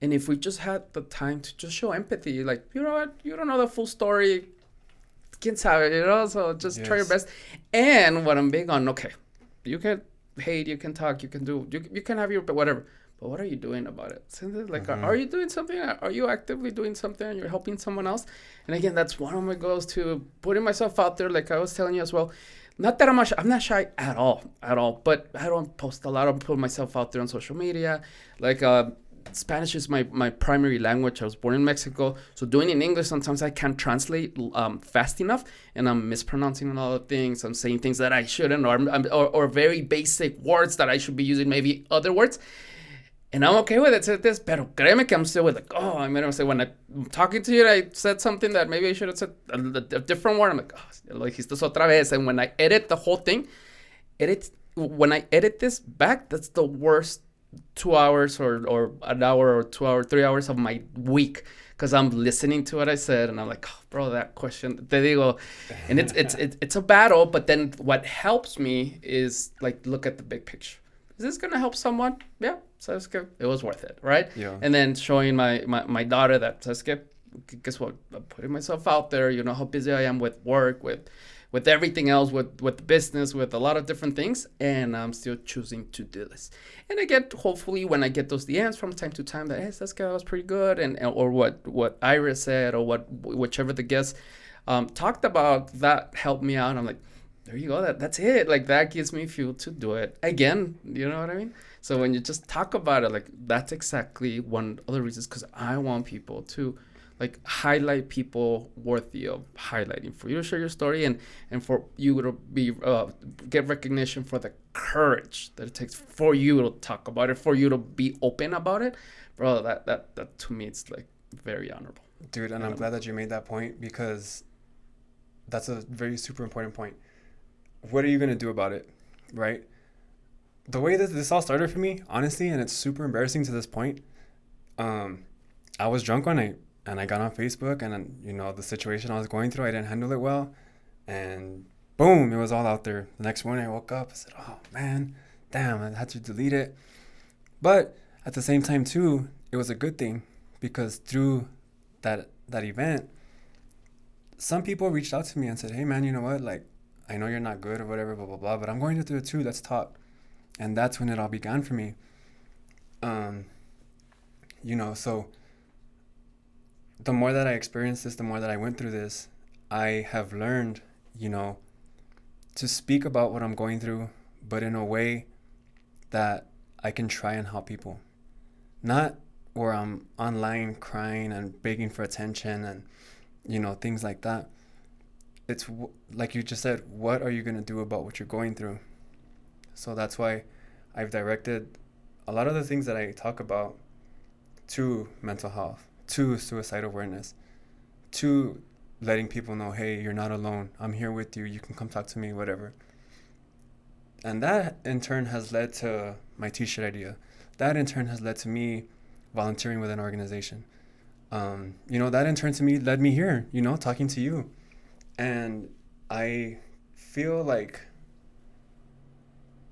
And if we just had the time to just show empathy, like, you know what, you don't know the full story, quien sabe, so just try your best. And what I'm big on, okay, you can hate, you can talk, you can do, you can have your whatever, but what are you doing about it? Like, mm-hmm. Are you doing something? Are you actively doing something and you're helping someone else? And again, that's one of my goals, to putting myself out there, like I was telling you as well. Not that I'm not shy at all, but I don't post a lot. I don't put myself out there on social media. Like, Spanish is my primary language. I was born in Mexico, so doing it in English, sometimes I can't translate fast enough, and I'm mispronouncing a lot of things. I'm saying things that I shouldn't, or very basic words that I should be using maybe other words. And I'm okay with it. Said this, pero créeme que I'm still with like, oh, I made a mistake. When I'm talking to you, I said something that maybe I should have said a different word. I'm like, oh, lo dijiste otra vez. And when I edit the whole thing, when I edit this back, that's the worst 2 hours or an hour or 2 hours, 3 hours of my week. Because I'm listening to what I said, and I'm like, oh, bro, that question, te digo. And it's a battle, but then what helps me is like, look at the big picture. Is this going to help someone? Yeah. So it was worth it, right? Yeah. And then showing my daughter that, guess what? I'm putting myself out there. You know how busy I am with work, with everything else, with business, with a lot of different things. And I'm still choosing to do this. And I get, hopefully, when I get those DMs from time to time that, hey, that was pretty good. Or what Iris said, or whichever the guest talked about, that helped me out. I'm like, there you go. That's it. Like, that gives me fuel to do it again. You know what I mean? So when you just talk about it, like, that's exactly one of the reasons, because I want people to like highlight people worthy of highlighting, for you to share your story, and for you to be get recognition for the courage that it takes for you to talk about it, for you to be open about it, bro. That to me, it's like very honorable. Dude, and I'm glad that you made that point, because that's a very super important point. What are you going to do about it, right? The way that this all started for me, honestly, and it's super embarrassing to this point, I was drunk one night and I got on Facebook, and, you know, the situation I was going through, I didn't handle it well. And boom, it was all out there. The next morning I woke up, I said, oh man, damn, I had to delete it. But at the same time too, it was a good thing, because through that event, some people reached out to me and said, hey man, you know what, like, I know you're not good or whatever, blah blah blah, but I'm going to do it too, let's talk. And that's when it all began for me. You know, so the more that I experienced this, the more that I went through this, I have learned, you know, to speak about what I'm going through, but in a way that I can try and help people. Not where I'm online crying and begging for attention and, you know, things like that. It's like you just said, what are you going to do about what you're going through? So that's why I've directed a lot of the things that I talk about to mental health, to suicide awareness, to letting people know, hey, you're not alone. I'm here with you. You can come talk to me, whatever. And that in turn has led to my t-shirt idea. That in turn has led to me volunteering with an organization. You know, that in turn to me led me here, you know, talking to you. And I feel like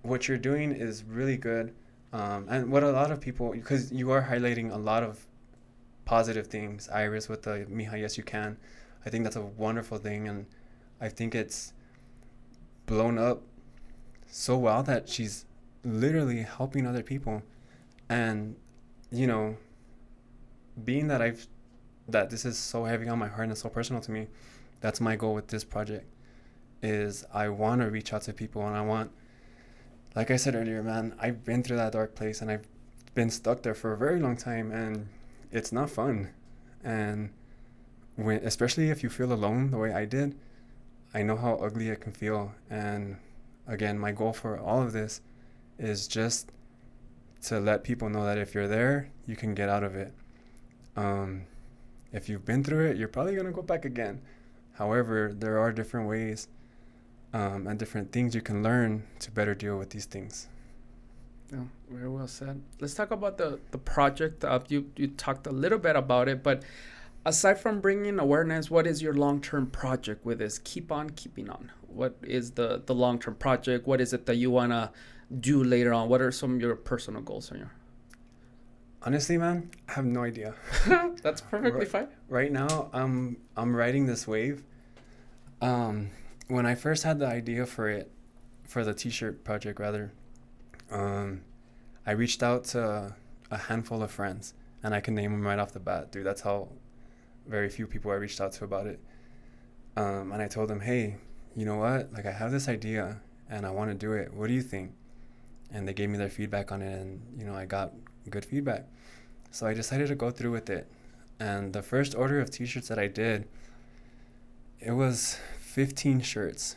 what you're doing is really good. And what a lot of people, because you are highlighting a lot of positive things, Iris, with the Mija, Yes You Can. I think that's a wonderful thing. And I think it's blown up so well that she's literally helping other people. And, you know, being that this is so heavy on my heart and so personal to me, that's my goal with this project, is I want to reach out to people, and I want, like I said earlier, man, I've been through that dark place and I've been stuck there for a very long time, and it's not fun. And especially if you feel alone the way I did, I know how ugly it can feel. And again, my goal for all of this is just to let people know that if you're there, you can get out of it. If you've been through it, you're probably going to go back again. However, there are different ways and different things you can learn to better deal with these things. Yeah, very well said. Let's talk about the project. You talked a little bit about it, but aside from bringing awareness, what is your long-term project with this? Keep on keeping on. What is the long-term project? What is it that you want to do later on? What are some of your personal goals on your? Honestly, man, I have no idea. That's perfectly fine. Right now, I'm riding this wave. When I first had the idea for the t-shirt project rather, I reached out to a handful of friends, and I can name them right off the bat, dude. That's how very few people I reached out to about it. And I told them, hey, you know what? Like, I have this idea and I want to do it. What do you think? And they gave me their feedback on it, and, you know, I got good feedback. So I decided to go through with it. And the first order of t-shirts that I did, it was 15 shirts.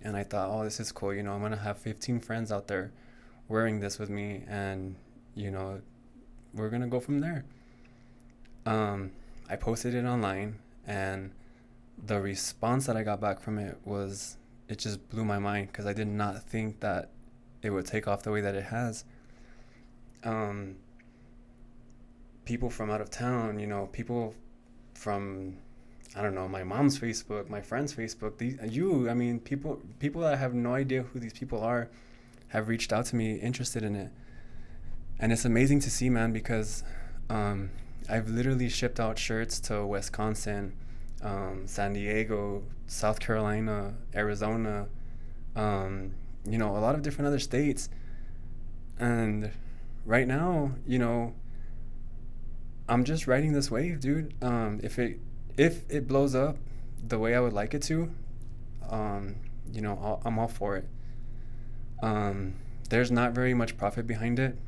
And I thought, oh, this is cool. You know, I'm going to have 15 friends out there wearing this with me, and, you know, we're going to go from there. I posted it online, and the response that I got back from it just blew my mind, because I did not think that it would take off the way that it has. People from out of town, you know, people from, I don't know, my mom's Facebook, my friend's Facebook, people that have no idea who these people are have reached out to me interested in it. And it's amazing to see, man, because I've literally shipped out shirts to Wisconsin, San Diego, South Carolina, Arizona, you know, a lot of different other states. And right now, you know, I'm just riding this wave, dude. If it blows up the way I would like it to, you know, I'm all for it. There's not very much profit behind it.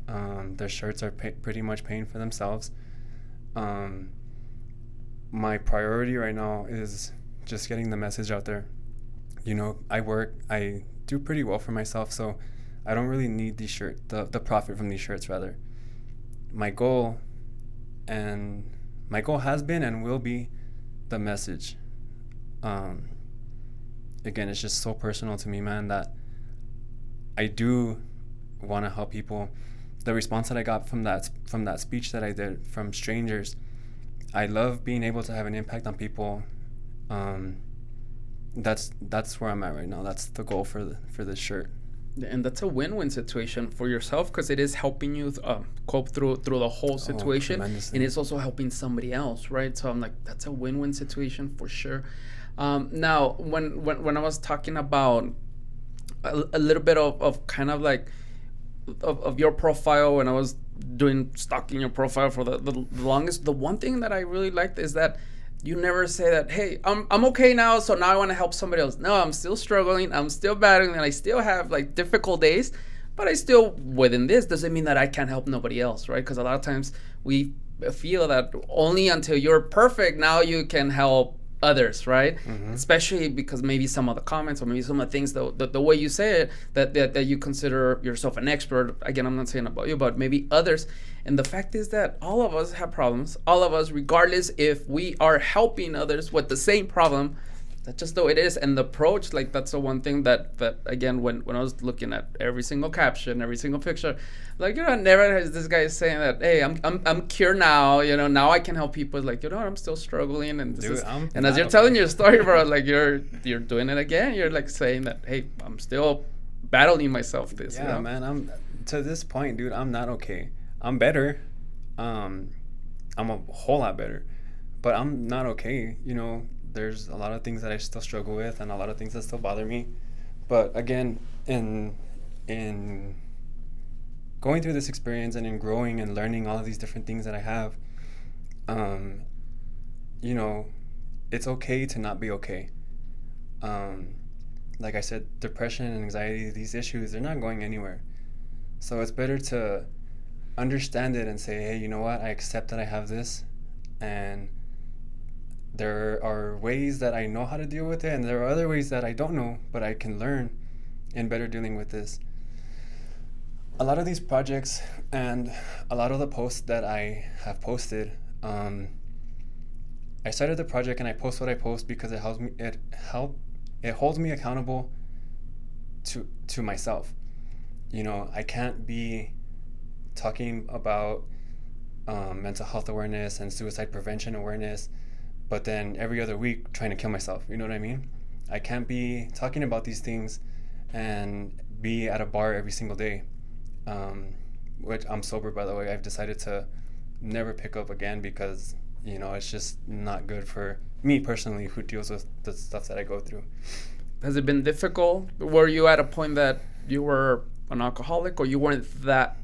Their shirts are pretty much paying for themselves. my priority right now is just getting the message out there. I do pretty well for myself, so I don't really need these shirts, the profit from these shirts, rather. My goal has been and will be the message. Again, it's just so personal to me, man, that I do want to help people. The response that I got from that speech that I did from strangers, I love being able to have an impact on people. That's where I'm at right now. That's the goal for this shirt. And that's a win-win situation for yourself, because it is helping you cope through the whole situation, and it's also helping somebody else, right? So I'm like, that's a win-win situation for sure. Now, when I was talking about a little bit of kind of like of your profile, when I was stalking your profile for the longest, the one thing that I really liked is that you never say that, hey, I'm okay now, so now I want to help somebody else. No, I'm still struggling, I'm still battling, and I still have like difficult days, but I still, within this, doesn't mean that I can't help nobody else, right? Because a lot of times we feel that only until you're perfect, now you can help others, right? Mm-hmm. Especially because maybe some of the comments or maybe some of the things, the way you say it, that you consider yourself an expert. Again, I'm not saying about you, but maybe others. And the fact is that all of us have problems. All of us, regardless if we are helping others with the same problem, that's just the way it is. And the approach, like, that's the one thing that again, when I was looking at every single caption, every single picture, like, never has this guy saying that, hey, I'm cured now, now I can help people. Like, I'm still struggling, and and as you're telling your story, bro, like you're doing it again. You're like saying that, hey, I'm still battling myself. Yeah, man. I'm to this point, dude. I'm not okay. I'm better. I'm a whole lot better, but I'm not okay. There's a lot of things that I still struggle with and a lot of things that still bother me. But again, in going through this experience and in growing and learning all of these different things that I have, it's okay to not be okay. Like I said, depression and anxiety, these issues, they're not going anywhere. So it's better to understand it and say, hey, you know what? I accept that I have this, and there are ways that I know how to deal with it, and there are other ways that I don't know, but I can learn in better dealing with this. A lot of these projects and a lot of the posts that I have posted, I started the project and I post what I post because it holds me accountable to myself. I can't be talking about mental health awareness and suicide prevention awareness, but then every other week trying to kill myself. You know what I mean? I can't be talking about these things and be at a bar every single day, which I'm sober, by the way. I've decided to never pick up again because, it's just not good for me personally, who deals with the stuff that I go through. Has it been difficult? Were you at a point that you were an alcoholic, or you weren't that?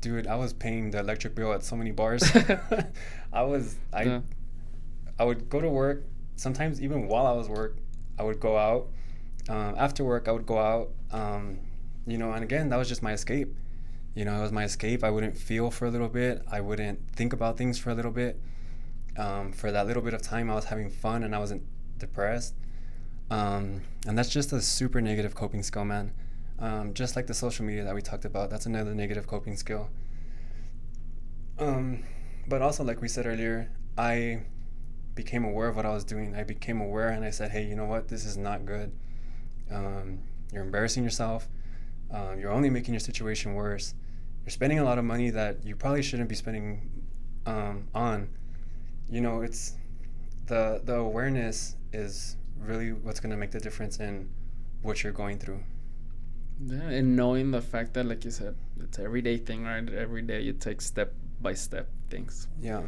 Dude, I was paying the electric bill at so many bars. I would go to work. Sometimes even while I was work, I would go out. After work, I would go out. And again, that was just my escape. It was my escape. I wouldn't feel for a little bit. I wouldn't think about things for a little bit. For that little bit of time, I was having fun and I wasn't depressed. And that's just a super negative coping skill, man. Just like the social media that we talked about, that's another negative coping skill. But also, like we said earlier, I became aware of what I was doing. I became aware and I said, hey, you know what? This is not good. You're embarrassing yourself. You're only making your situation worse. You're spending a lot of money that you probably shouldn't be spending on. It's the awareness is really what's going to make the difference in what you're going through. Yeah, and knowing the fact that, like you said, it's an everyday thing, right? Every day you take step by step things. Yeah.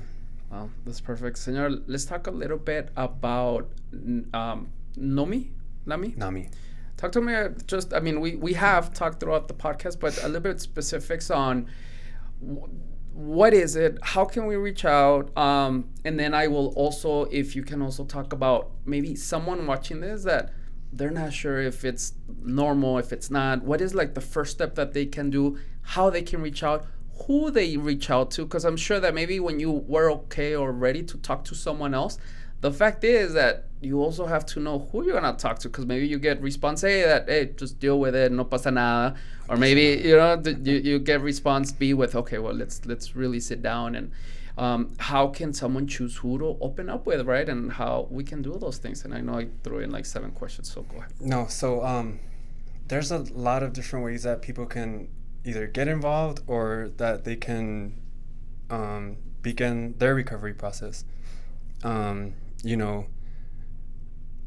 Wow, that's perfect. Senor, let's talk a little bit about Nami. Talk to me, we have talked throughout the podcast, but a little bit specifics on what is it, how can we reach out, and then I will also, if you can also talk about maybe someone watching this that they're not sure if it's normal, if it's not, what is like the first step that they can do, how they can reach out, who they reach out to, because I'm sure that maybe when you were okay or ready to talk to someone else, the fact is that you also have to know who you're gonna talk to, because maybe you get response A that, hey, just deal with it, no pasa nada, or maybe you get response B with, okay, well, let's really sit down. And how can someone choose who to open up with, right? And how we can do those things. And I know I threw in like 7 questions, so go ahead. No, so there's a lot of different ways that people can either get involved or that they can begin their recovery process. You know,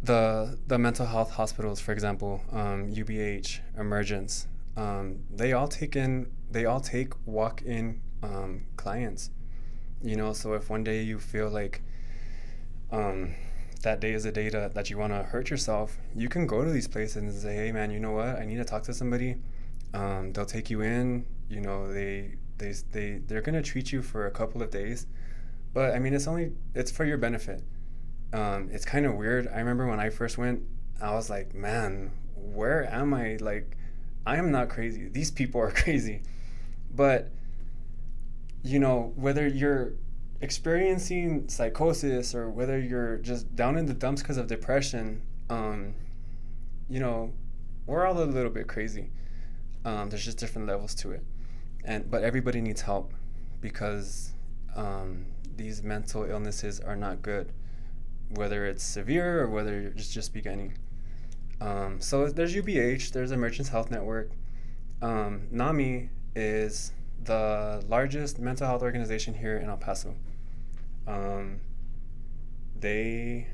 the mental health hospitals, for example, UBH, Emergence, they all take walk-in clients. You know, so if one day you feel like that day is a day that you want to hurt yourself, you can go to these places and say, hey man, you know what, I need to talk to somebody. They'll take you in. You know, they're gonna treat you for a couple of days, but I mean, it's for your benefit. It's kind of weird. I remember when I first went, I was like, man, where am I? Like, I am not crazy. These people are crazy. But, you know, whether you're experiencing psychosis or whether you're just down in the dumps because of depression, you know, we're all a little bit crazy. There's just different levels to it. But everybody needs help, because these mental illnesses are not good, whether it's severe or whether it's just beginning. So there's UBH, there's Emergence Health Network. NAMI is the largest mental health organization here in El Paso. They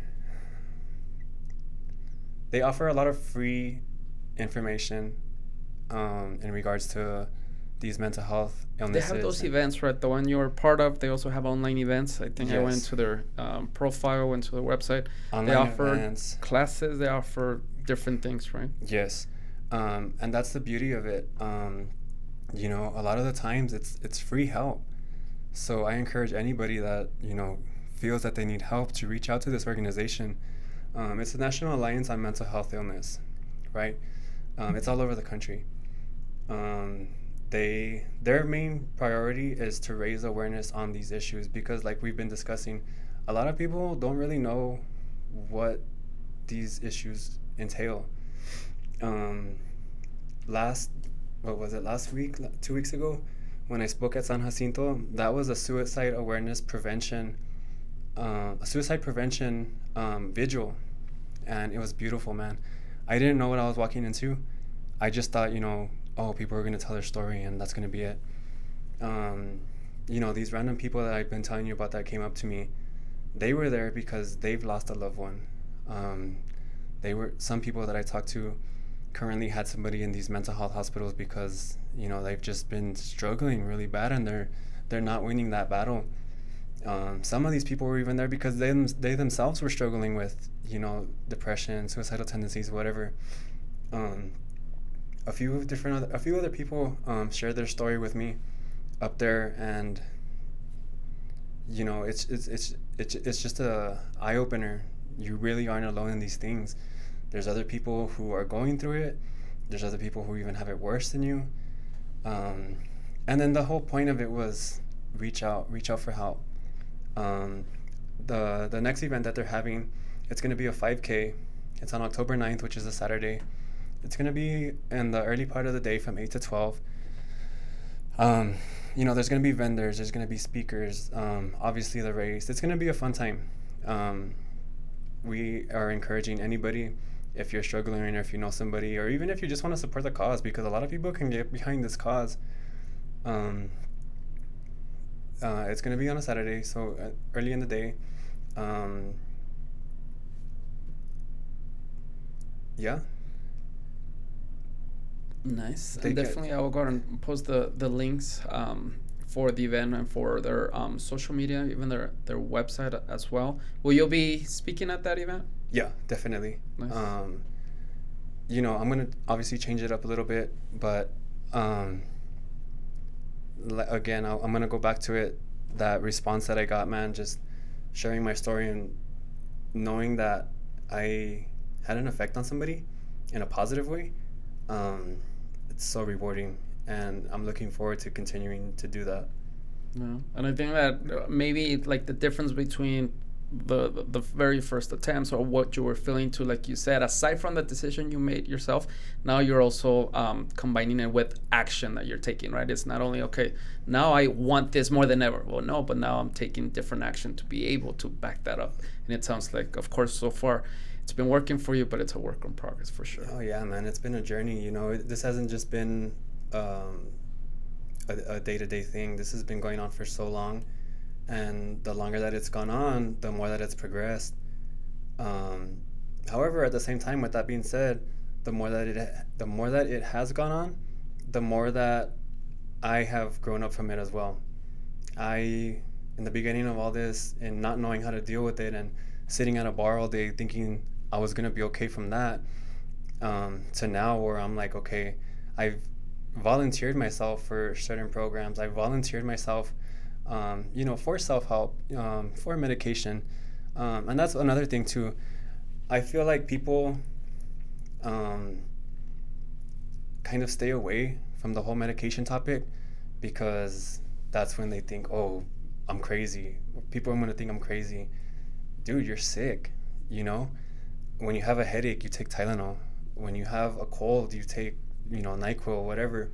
offer a lot of free information in regards to these mental health illnesses. They have those events, right? The one you're part of. They also have online events. I think I went to their profile, went to their website. Online they offer events. Classes. They offer different things, right? Yes, and that's the beauty of it. You know, a lot of the times it's free help. So I encourage anybody that, you know, feels that they need help to reach out to this organization. It's the National Alliance on Mental Health Illness, right? It's all over the country. Their main priority is to raise awareness on these issues, because, like we've been discussing, a lot of people don't really know what these issues entail. Last week, 2 weeks ago, when I spoke at San Jacinto, that was a suicide prevention vigil, and it was beautiful, man. I didn't know what I was walking into. I just thought, you know, oh, people are going to tell their story and that's going to be it. You know, these random people that I've been telling you about that came up to me, they were there because they've lost a loved one. Some people that I talked to currently had somebody in these mental health hospitals because, you know, they've just been struggling really bad and they're not winning that battle. Some of these people were even there because they themselves were struggling with, you know, depression, suicidal tendencies, whatever. A few other people shared their story with me up there, and you know, it's just a eye opener. You really aren't alone in these things. There's other people who are going through it. There's other people who even have it worse than you. And then the whole point of it was reach out for help. The next event that they're having, it's going to be a 5K. It's on October 9th, which is a Saturday. It's going to be in the early part of the day from 8 to 12. You know, there's going to be vendors, there's going to be speakers, obviously the race. It's going to be a fun time. We are encouraging anybody, if you're struggling or if you know somebody, or even if you just want to support the cause, because a lot of people can get behind this cause. It's going to be on a Saturday, so early in the day. Yeah. Nice. And definitely I will go ahead and post the links for the event and for their social media, even their website as well. Will you be speaking at that event? Yeah, definitely. Nice. You know, I'm going to obviously change it up a little bit, but again, I'm going to go back to it, that response that I got, man, just sharing my story and knowing that I had an effect on somebody in a positive way. It's so rewarding. and I'm looking forward to continuing to do that. Yeah. And I think that maybe like the difference between the very first attempts or what you were feeling to, like you said, aside from the decision you made yourself, now you're also combining it with action that you're taking, right? It's not only, okay, now I want this more than ever. Well, no, but now I'm taking different action to be able to back that up. And it sounds like, of course, so far it's been working for you, but it's a work in progress for sure. Oh yeah, man, it's been a journey. This hasn't just been um, a day-to-day thing. This has been going on for so long, and the longer that it's gone on, the more that it's progressed. Um, However, at the same time, with that being said, the more that it has gone on, the more that I have grown up from it as well. I, in the beginning of all this, and not knowing how to deal with it, and sitting at a bar all day thinking I was gonna be okay from that, to now where I'm like, okay, I've volunteered myself for certain programs. I volunteered myself, for self help, for medication, and that's another thing too. I feel like people um, kind of stay away from the whole medication topic because that's when they think, oh, I'm crazy. People are going to think I'm crazy. Dude, you're sick. You know, when you have a headache, you take Tylenol. When you have a cold, you take, NyQuil, whatever.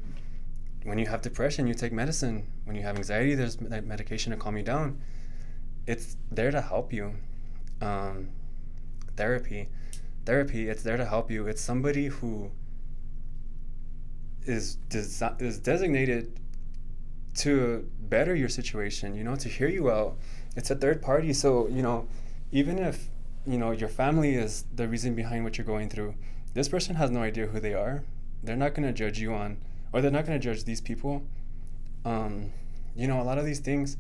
When you have depression, you take medicine. When you have anxiety, there's medication to calm you down. It's there to help you. Um, therapy, it's there to help you. It's somebody who is designated to better your situation, to hear you out. It's a third party. So, even if, your family is the reason behind what you're going through, this person has no idea who they are. They're not going to judge you on, or they're not going to judge these people. A lot of these things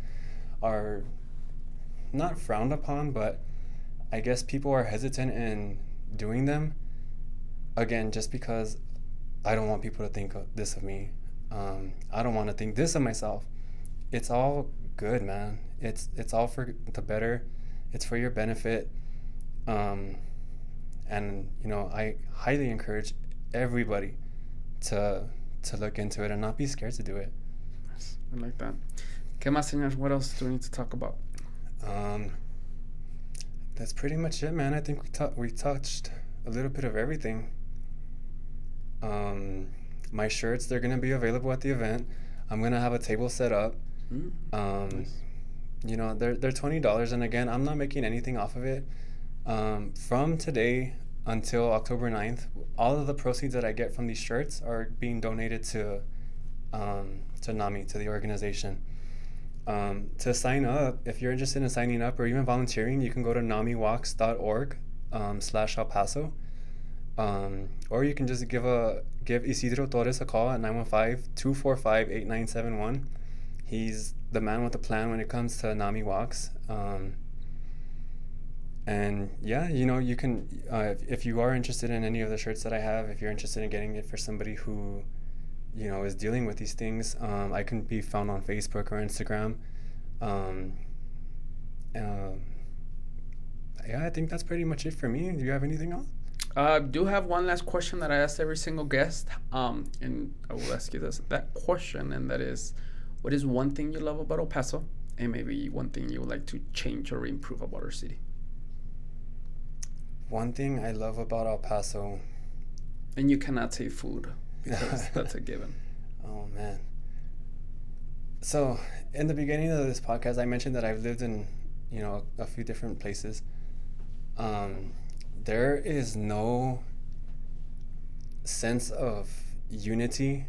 are not frowned upon, but I guess people are hesitant in doing them. Again, just because I don't want people to think this of me. I don't want to think this of myself. It's all good, man. It's all for the better. It's for your benefit. And I highly encourage everybody to look into it and not be scared to do it. I like that. ¿Qué más, señor? What else do we need to talk about? That's pretty much it, man. I think we touched a little bit of everything. My shirts, they're gonna be available at the event. I'm gonna have a table set up. Nice. They're $20, and again, I'm not making anything off of it. From today until October 9th, all of the proceeds that I get from these shirts are being donated to NAMI, to the organization. To sign up, if you're interested in signing up or even volunteering, you can go to namiwalks.org /El Paso. Or you can just give Isidro Torres a call at 915-245-8971. He's the man with the plan when it comes to NAMI Walks. And yeah, you can, if you are interested in any of the shirts that I have, if you're interested in getting it for somebody who is dealing with these things, I can be found on Facebook or Instagram. Yeah, I think that's pretty much it for me. Do you have anything else? I do have one last question that I ask every single guest, and I will ask you that question, and that is, what is one thing you love about El Paso, and maybe one thing you would like to change or improve about our city? One thing I love about El Paso. And you cannot say food, because that's a given. Oh, man. So, in the beginning of this podcast, I mentioned that I've lived in, a few different places. There is no sense of unity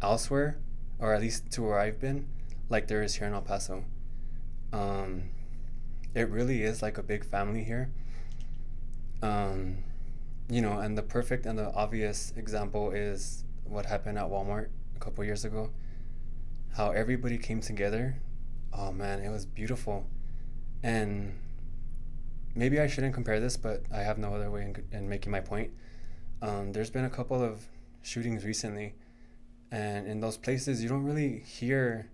elsewhere, or at least to where I've been, like there is here in El Paso. It really is like a big family here. And the perfect and the obvious example is what happened at Walmart a couple years ago. How everybody came together. Oh man, it was beautiful. And maybe I shouldn't compare this, but I have no other way in making my point. There's been a couple of shootings recently, and in those places you don't really hear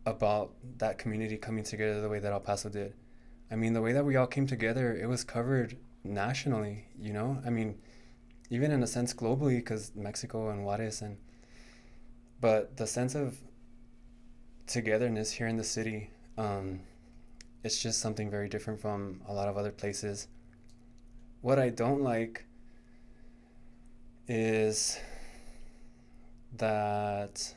about that community coming together the way that El Paso did. I mean, the way that we all came together, it was covered nationally, I mean, even in a sense globally, because Mexico and Juarez, but the sense of togetherness here in the city, it's just something very different from a lot of other places. What I don't like is that,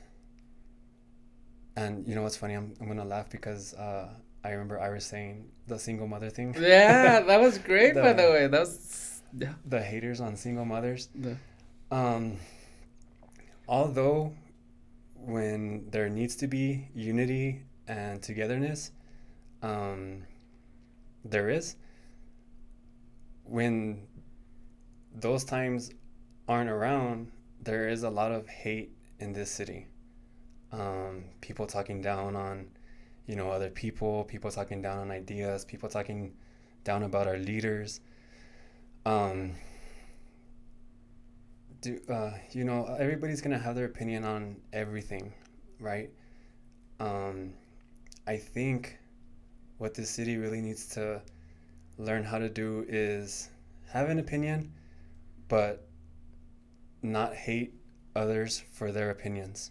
and you know what's funny? I'm gonna laugh because I remember Iris saying the single mother thing. Yeah, that was great, by the the way. That was, yeah. the haters on single mothers. The, Um, although when there needs to be unity and togetherness, um, there is. When those times aren't around, there is a lot of hate in this city. People talking down on, other people, people talking down on ideas, people talking down about our leaders. Um, Everybody's gonna have their opinion on everything, right? Um, I think what this city really needs to learn how to do is have an opinion, but not hate others for their opinions.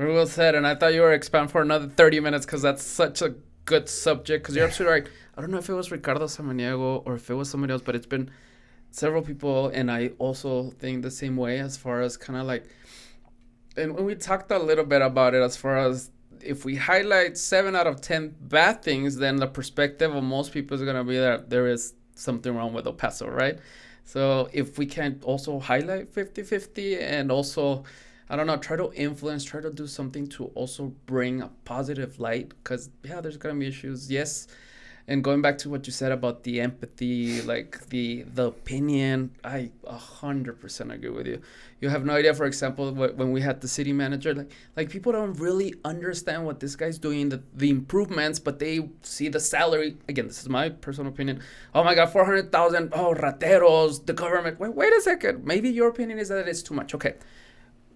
very well said. And I thought you were expand for another 30 minutes because that's such a good subject. Because you're absolutely right. I don't know if it was Ricardo Samaniego or if it was somebody else, but it's been several people. And I also think the same way as far as kind of like, and we talked a little bit about it as far as if we highlight 7 out of 10 bad things, then the perspective of most people is going to be that there is something wrong with El Paso, right? So if we can also highlight 50-50 and also, I don't know, try to influence, try to do something to also bring a positive light, because, yeah, there's going to be issues. Yes. And going back to what you said about the empathy, like the opinion, I 100% agree with you. You have no idea, for example, when we had the city manager, like people don't really understand what this guy's doing, the improvements, but they see the salary. Again, this is my personal opinion. Oh my God, 400,000. Oh, rateros, the government. Wait a second. Maybe your opinion is that it's too much. Okay.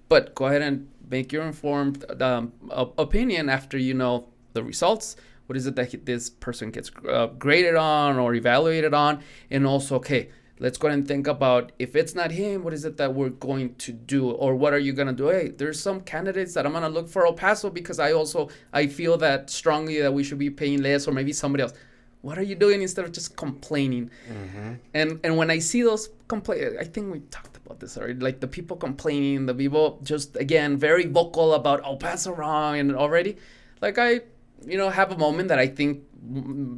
But go ahead and make your informed opinion after you know the results. What is it that this person gets graded on or evaluated on? And also, okay, let's go ahead and think about if it's not him, what is it that we're going to do? Or what are you going to do? Hey, there's some candidates that I'm going to look for El Paso because I feel that strongly that we should be paying less, or maybe somebody else. What are you doing instead of just complaining? Mm-hmm. And when I see those complaints, I think we talked about this already, like the people complaining, the people just, again, very vocal about El Paso wrong and already, like have a moment that I think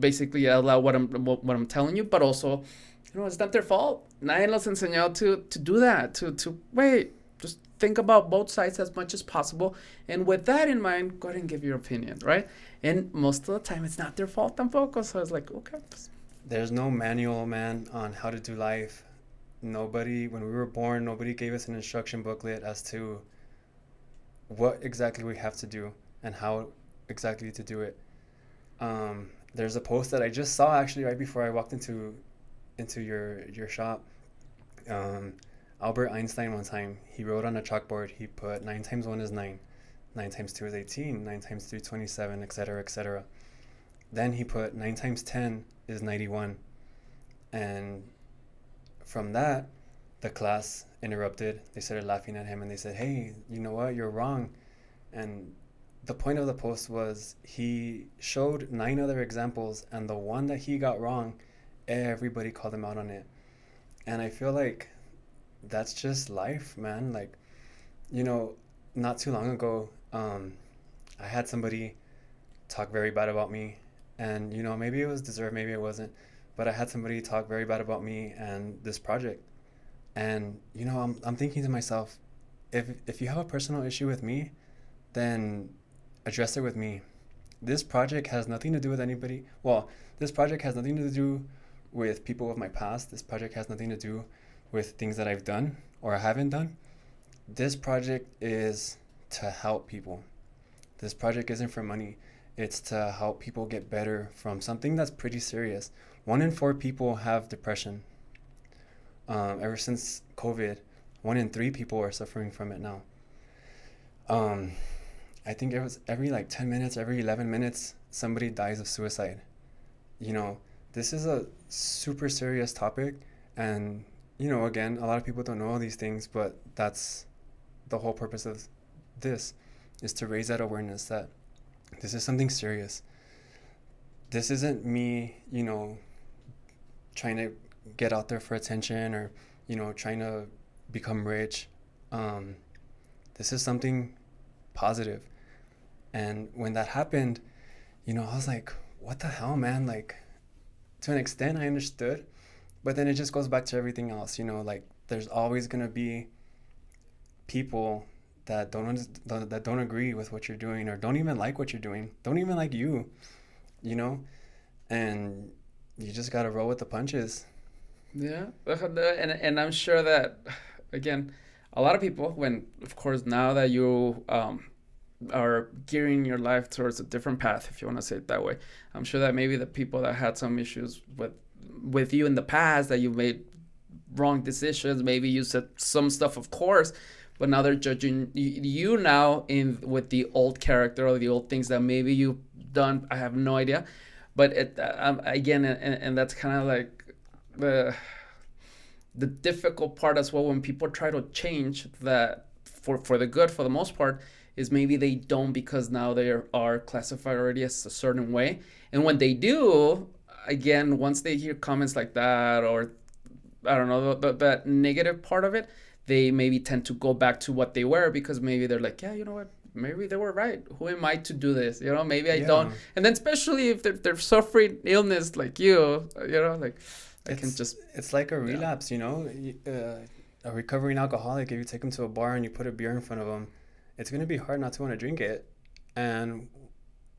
basically allow what I'm telling you, but also, it's not their fault. Nadie los enseñó to do that, to wait, just think about both sides as much as possible. And with that in mind, go ahead and give your opinion, right? And most of the time, it's not their fault tampoco. So it's like, okay. There's no manual, man, on how to do life. Nobody, when we were born, nobody gave us an instruction booklet as to what exactly we have to do and how exactly to do it. There's a post that I just saw actually right before I walked into your shop. Albert Einstein one time, he wrote on a chalkboard, he put 9 times 1 is 9, 9 times 2 is 18, 9 times 3 27, etc., etc. Then he put 9 times 10 is 91. And from that, the class interrupted. They started laughing at him and they said, hey, you know what, you're wrong. And the point of the post was he showed 9 other examples, and the one that he got wrong, everybody called him out on it. And I feel like that's just life, man. Like, not too long ago, I had somebody talk very bad about me, and maybe it was deserved, maybe it wasn't, but I had somebody talk very bad about me and this project. And I'm thinking to myself, if you have a personal issue with me, then address it with me. This project has nothing to do with anybody. Well, this project has nothing to do with people of my past. This project has nothing to do with things that I've done or I haven't done. This project is to help people. This project isn't for money. It's to help people get better from something that's pretty serious. 1 in 4 people have depression. Ever since COVID, 1 in 3 people are suffering from it now. I think it was every 10 minutes, every 11 minutes, somebody dies of suicide. This is a super serious topic, And, you know, again, a lot of people don't know all these things, but that's the whole purpose of this, is to raise that awareness that this is something serious. This isn't me, you know, trying to get out there for attention or, you know, trying to become rich. This is something positive. And when that happened, you know, I was like, what the hell, man? Like, to an extent, I understood. But then it just goes back to everything else, you know, like there's always going to be people that don't agree with what you're doing, or don't even like what you're doing, don't even like you, you know, and you just got to roll with the punches. Yeah, and I'm sure that, again, a lot of people, when, of course, now that you are gearing your life towards a different path, if you want to say it that way, I'm sure that maybe the people that had some issues with you in the past, that you made wrong decisions, maybe you said some stuff, of course, but now they're judging you now in with the old character or the old things that maybe you've done. I have no idea, but again, and that's kind of like the difficult part as well when people try to change that for the good, for the most part, is maybe they don't, because now they are classified already as a certain way, and when they do, again, once they hear comments like that, or I don't know, that negative part of it, they maybe tend to go back to what they were, because maybe they're like, yeah, you know what, maybe they were right. Who am I to do this? You know, maybe I don't. And then especially if they're suffering illness like you know, like I can just. It's like a relapse, you know, a recovering alcoholic. If you take them to a bar and you put a beer in front of them, it's going to be hard not to want to drink it. And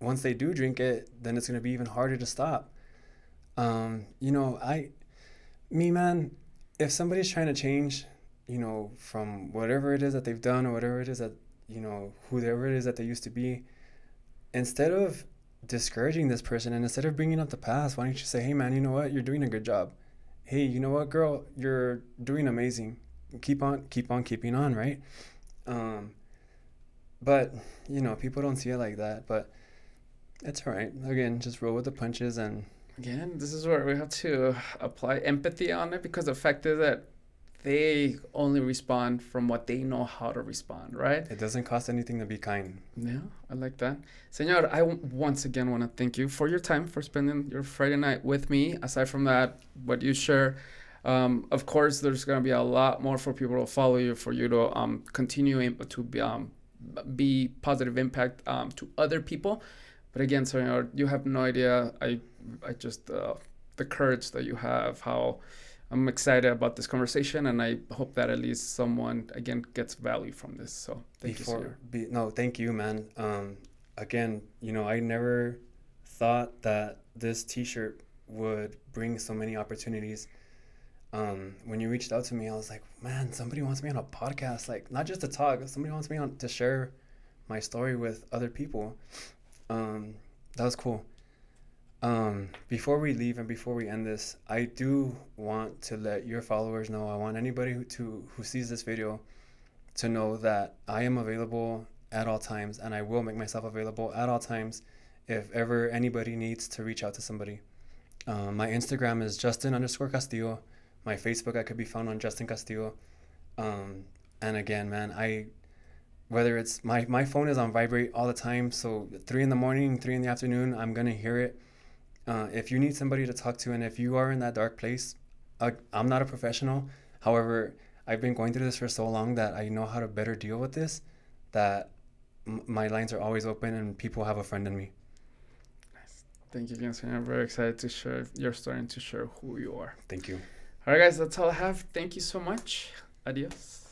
once they do drink it, then it's going to be even harder to stop. You know, man, if somebody's trying to change, you know, from whatever it is that they've done, or whatever it is that, you know, whoever it is that they used to be, instead of discouraging this person and instead of bringing up the past, why don't you say, hey, man, you know what? You're doing a good job. Hey, you know what, girl? You're doing amazing. Keep on keeping on, right? But, you know, people don't see it like that. But it's all right. Again, just roll with the punches. And again, this is where we have to apply empathy on it, because the fact is that they only respond from what they know how to respond, right? It doesn't cost anything to be kind. Yeah, I like that. Senor, I once again want to thank you for your time, for spending your Friday night with me. Aside from that, what you share, of course, there's going to be a lot more for people to follow you, for you to continue to be positive impact to other people. But again, Senor, you have no idea. I just, the courage that you have, how I'm excited about this conversation, and I hope that at least someone, again, gets value from this. So thank you. No, thank you, man. Again, you know, I never thought that this T-shirt would bring so many opportunities. When you reached out to me, I was like, man, somebody wants me on a podcast, like not just to talk, somebody wants me on to share my story with other people. That was cool. Before we leave and before we end this, I do want to let your followers know, I want anybody who sees this video to know that I am available at all times, and I will make myself available at all times if ever anybody needs to reach out to somebody. My Instagram is Justin_Castillo. My Facebook, I could be found on Justin Castillo. And again, man, whether it's my phone is on vibrate all the time, so 3 a.m, 3 p.m, I'm gonna hear it. If you need somebody to talk to, and if you are in that dark place, I'm not a professional. However, I've been going through this for so long that I know how to better deal with this, that my lines are always open and people have a friend in me. Nice. Thank you again, Sonia. I'm very excited to share your story and to share who you are. Thank you. All right, guys, that's all I have. Thank you so much. Adios.